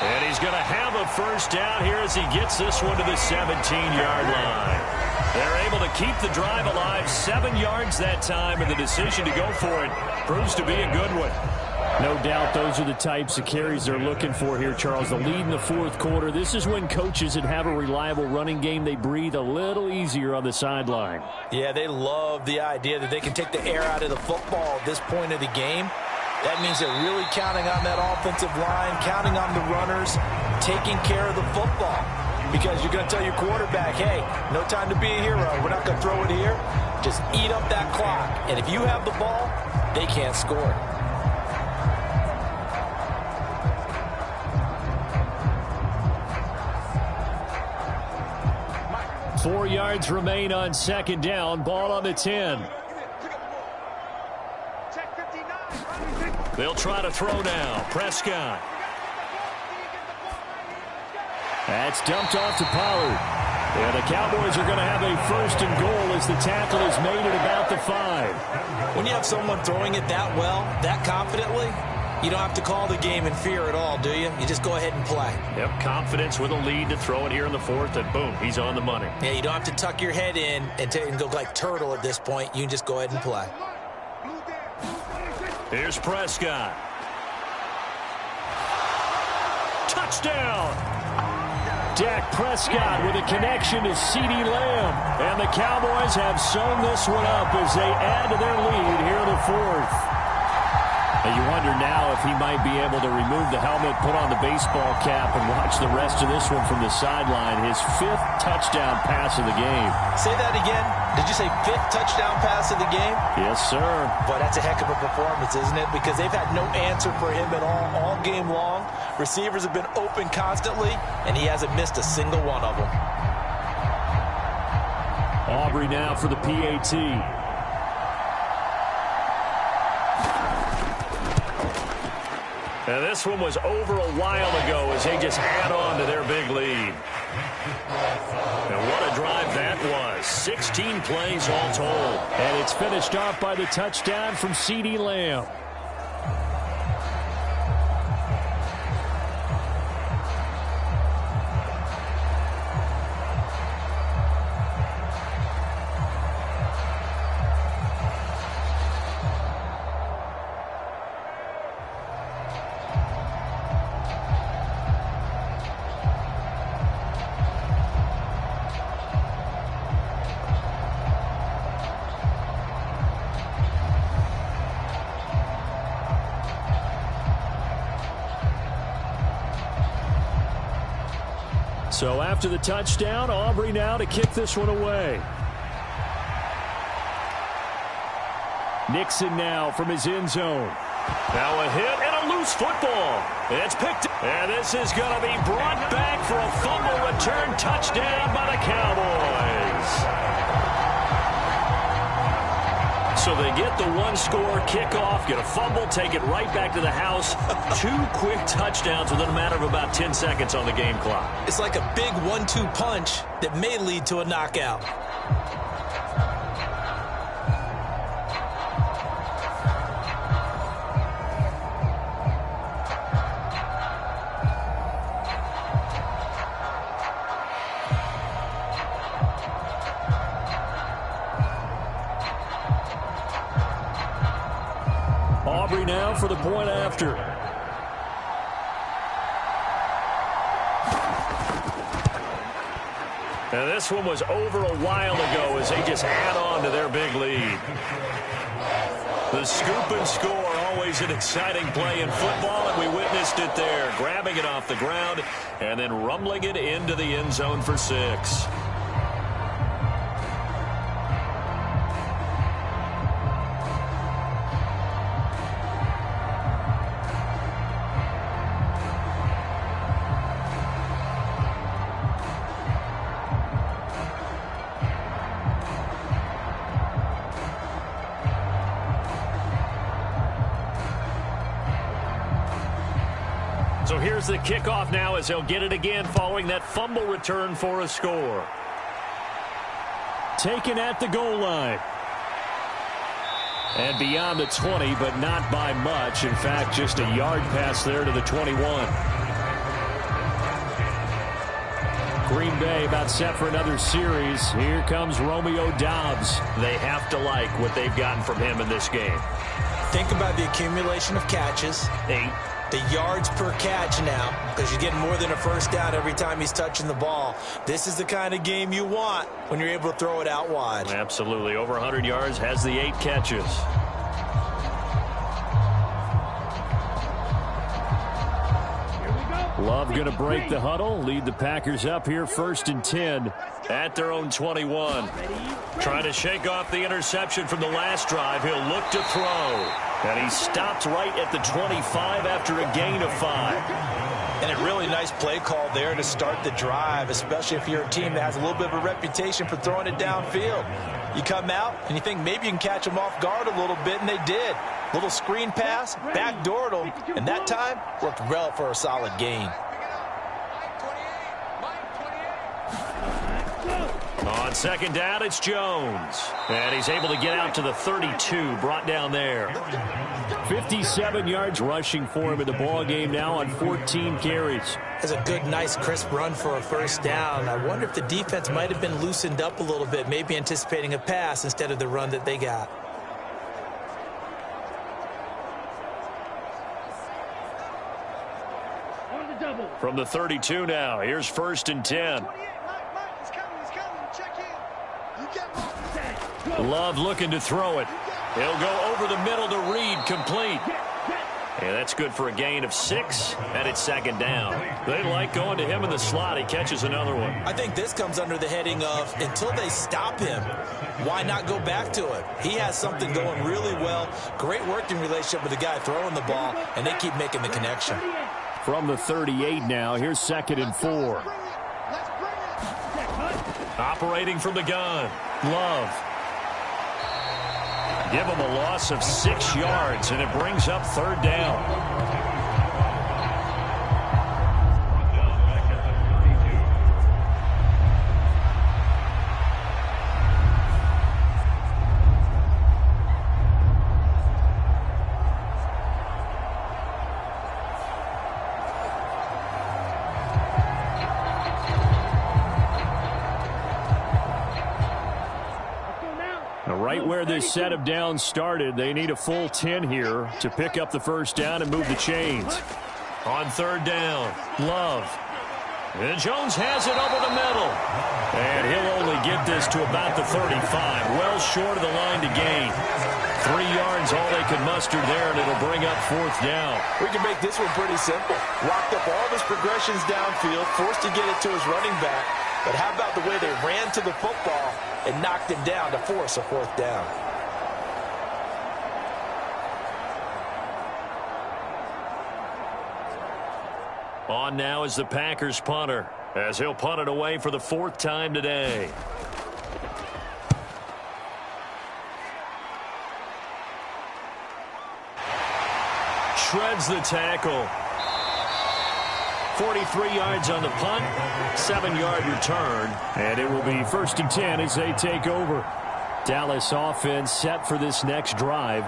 And he's going to have a first down here as he gets this one to the 17-yard line. They're able to keep the drive alive, 7 yards that time, and the decision to go for it proves to be a good one. No doubt those are the types of carries they're looking for here, Charles. The lead in the fourth quarter. This is when coaches that have a reliable running game, they breathe a little easier on the sideline. Yeah, they love the idea that they can take the air out of the football at this point of the game. That means they're really counting on that offensive line, counting on the runners, taking care of the football. Because you're going to tell your quarterback, hey, no time to be a hero. We're not going to throw it here. Just eat up that clock. And if you have the ball, they can't score. 4 yards remain on second down. Ball on the 10. They'll try to throw now. Prescott. That's dumped off to Pollard. And the Cowboys are going to have a first and goal as the tackle is made at about the 5. When you have someone throwing it that well, that confidently, you don't have to call the game in fear at all, do you? You just go ahead and play. Yep, confidence with a lead to throw it here in the fourth, and boom, he's on the money. Yeah, you don't have to tuck your head in and go like turtle at this point. You can just go ahead and play. Here's Prescott. Touchdown! Dak Prescott with a connection to CeeDee Lamb. And the Cowboys have sewn this one up as they add to their lead here in the fourth. And you wonder now if he might be able to remove the helmet, put on the baseball cap, and watch the rest of this one from the sideline. His 5th touchdown pass of the game. Say that again. Did you say 5th touchdown pass of the game? Yes, sir. Boy, that's a heck of a performance, isn't it? Because they've had no answer for him at all game long. Receivers have been open constantly, and he hasn't missed a single one of them. Aubrey now for the PAT. And this one was over a while ago as they just add on to their big lead. And what a drive that was. 16 plays all told. And it's finished off by the touchdown from CeeDee Lamb. So after the touchdown, Aubrey now to kick this one away. Nixon now from his end zone. Now a hit and a loose football. It's picked up. And this is going to be brought back for a fumble return touchdown by the Cowboys. So they get the one-score kickoff, get a fumble, take it right back to the house. 2 quick touchdowns within a matter of about 10 seconds on the game clock. It's like a big 1-2 punch that may lead to a knockout. Aubrey now for the point after. And this one was over a while ago as they just add on to their big lead. The scoop and score, always an exciting play in football, and we witnessed it there, grabbing it off the ground and then rumbling it into the end zone for 6. So here's the kickoff now as they'll get it again following that fumble return for a score. Taken at the goal line. And beyond the 20, but not by much. In fact, just a yard pass there to the 21. Green Bay about set for another series. Here comes Romeo Doubs. They have to like what they've gotten from him in this game. Think about the accumulation of catches. 8. The yards per catch now, because you're getting more than a first down every time he's touching the ball. This is the kind of game you want when you're able to throw it out wide. Absolutely. Over 100 yards, has the 8 catches. Love going to break the huddle, lead the Packers up here 1st and 10 at their own 21. Trying to shake off the interception from the last drive. He'll look to throw. And he stopped right at the 25 after a gain of 5. And a really nice play call there to start the drive, especially if you're a team that has a little bit of a reputation for throwing it downfield. You come out and you think maybe you can catch them off guard a little bit, and they did. Little screen pass, backdoored them, and that time worked well for a solid gain. On 2nd down, it's Jones. And he's able to get out to the 32, brought down there. 57 yards rushing for him in the ball game now on 14 carries. That's a good, nice, crisp run for a first down. I wonder if the defense might have been loosened up a little bit, maybe anticipating a pass instead of the run that they got. From the 32 now, here's 1st and 10. Love looking to throw it. He'll go over the middle to Reed, complete. And that's good for a gain of 6, and it's 2nd down. They like going to him in the slot. He catches another one. I think this comes under the heading of until they stop him, why not go back to it? He has something going really well. Great working relationship with the guy throwing the ball, and they keep making the connection. From the 38 now, here's 2nd and 4. Operating from the gun, Love. Give him a loss of 6 yards, and it brings up 3rd down. Right where this set of downs started, they need a full 10 here to pick up the first down and move the chains. On 3rd down, Love. And Jones has it over the middle. And he'll only get this to about the 35, well short of the line to gain. 3 yards, all they could muster there, and it'll bring up 4th down. We can make this one pretty simple. Locked up all of his progressions downfield, forced to get it to his running back. But how about the way they ran to the football and knocked him down to force a 4th down? On now is the Packers punter, as he'll punt it away for the 4th time today. Shreds the tackle. 43 yards on the punt, 7-yard return, and it will be 1st and 10 as they take over. Dallas offense set for this next drive.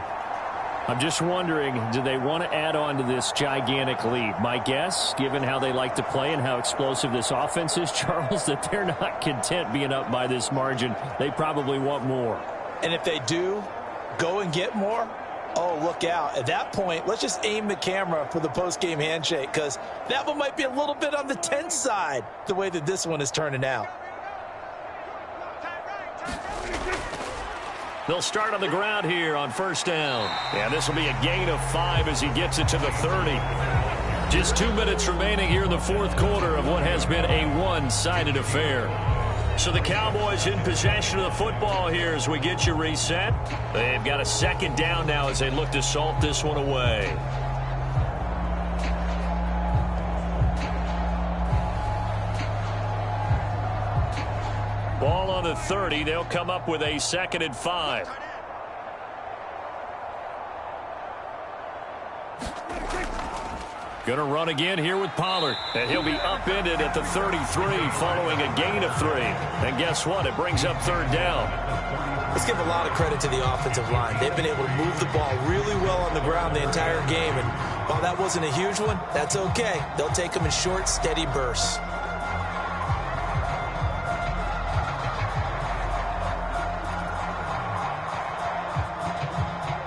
I'm just wondering, do they want to add on to this gigantic lead? My guess, given how they like to play and how explosive this offense is, Charles, that they're not content being up by this margin. They probably want more. And if they do go and get more, oh, look out. At that point, let's just aim the camera for the post-game handshake, because that one might be a little bit on the tense side, the way that this one is turning out. They'll start on the ground here on 1st down. And this will be a gain of 5 as he gets it to the 30. Just 2 minutes remaining here in the 4th quarter of what has been a one-sided affair. So the Cowboys in possession of the football here as we get you reset. They've got a 2nd down now as they look to salt this one away. Ball on the 30. They'll come up with a 2nd and 5. Going to run again here with Pollard. And he'll be upended at the 33 following a gain of 3. And guess what? It brings up 3rd down. Let's give a lot of credit to the offensive line. They've been able to move the ball really well on the ground the entire game. And while that wasn't a huge one, that's okay. They'll take them in short, steady bursts.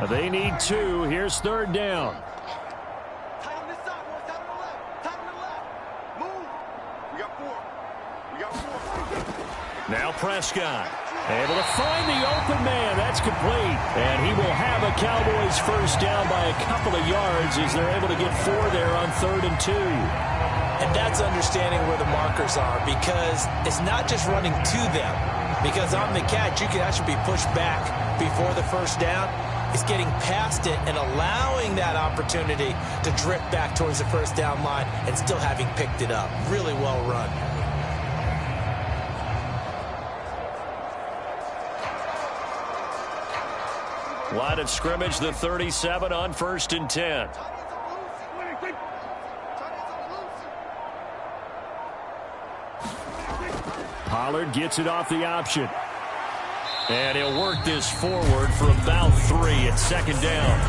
They need 2. Here's 3rd down. Tight on this side, boys. Tight on the left. Tight on the left. Move. We got 4. We got 4. Now Prescott. Able to find the open man. That's complete. And he will have a Cowboys first down by a couple of yards as they're able to get 4 there on 3rd and 2. And that's understanding where the markers are, because it's not just running to them. Because on the catch, you can actually be pushed back before the first down. It's getting past it and allowing that opportunity to drift back towards the first down line and still having picked it up. Really well run. Line of scrimmage, the 37 on 1st and 10. Pollard gets it off the option. And he'll work this forward for about 3 at 2nd down.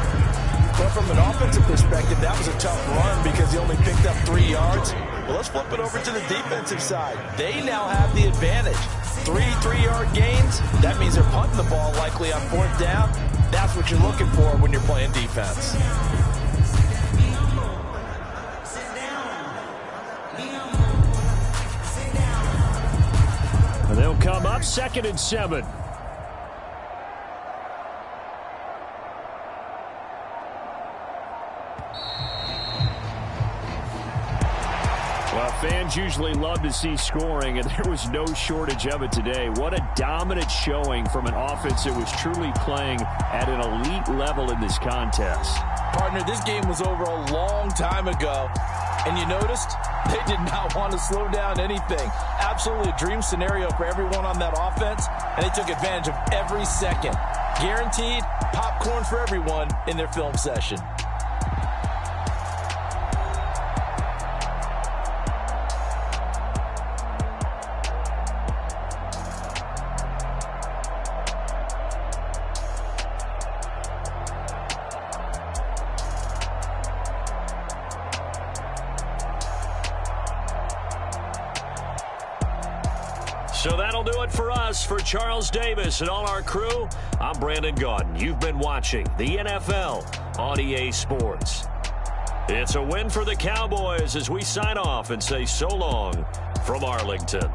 But from an offensive perspective, that was a tough run because he only picked up 3 yards. Well, let's flip it over to the defensive side. They now have the advantage. 3 3-yard gains. That means they're punting the ball likely on 4th down. That's what you're looking for when you're playing defense. And they'll come up 2nd and 7. Well, fans usually love to see scoring, and there was no shortage of it today. What a dominant showing from an offense that was truly playing at an elite level in this contest. Partner, this game was over a long time ago, and you noticed they did not want to slow down anything. Absolutely a dream scenario for everyone on that offense, and they took advantage of every second. Guaranteed popcorn for everyone in their film session. So that'll do it for us. For Charles Davis and all our crew, I'm Brandon Gaudin. You've been watching the NFL on EA Sports. It's a win for the Cowboys as we sign off and say so long from Arlington.